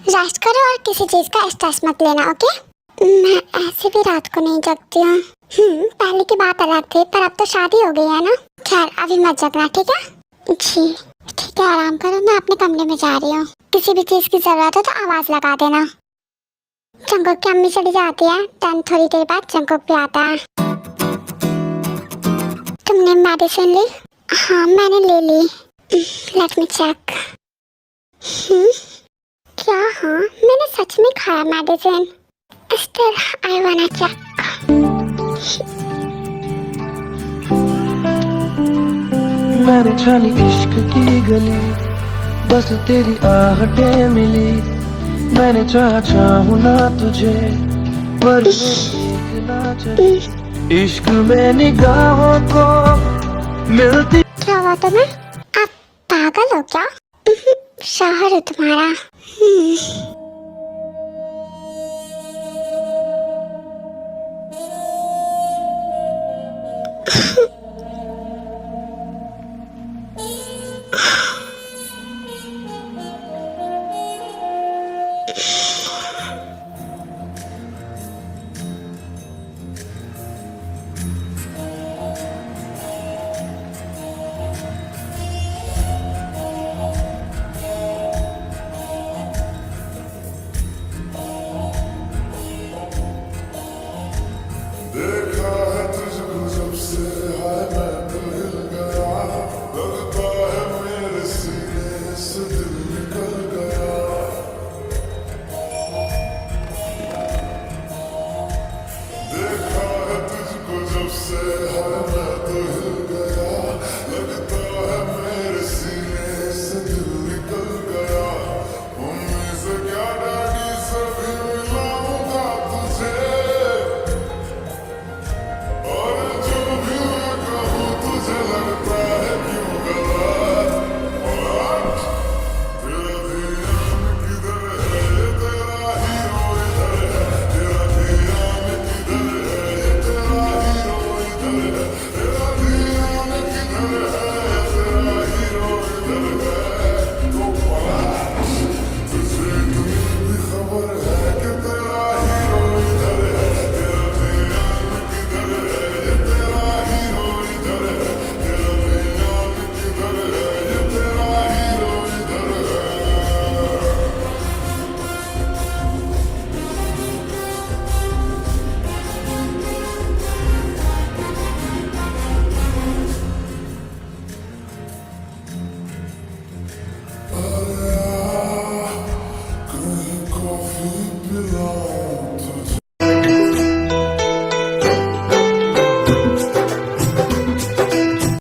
Speaker 1: रेस्ट करो और किसी चीज का स्ट्रेस मत लेना, ओके? मैं ऐसे भी रात को नहीं जगती हूँ। पहले की बात अलग थी, पर अब तो शादी हो गई है ना। खैर अभी मत जगना, ठीक है? जी ठीक है, आराम करो, मैं अपने कमरे में जा रही हूँ। किसी भी चीज की जरूरत हो तो आवाज लगा देना। जंकुक की अम्मी चली जाती है, देन थोड़ी देर बाद जंकुक भी आता है। तुमने मेडिसिन ली? हाँ मैंने ले ली। Let me check. क्या? हाँ मैंने सच में खाया medicine. Still I wanna check.
Speaker 6: मैंने जानी इश्क की गली, बस तेरी आहटें मिली। मैंने चाहूँ ना तुझे, पर देखना चाहिए। इश्क में निगाहों को मिलती।
Speaker 1: क्या हुआ तुम्हें? आप पागल हो क्या? शौहर हो तुम्हारा।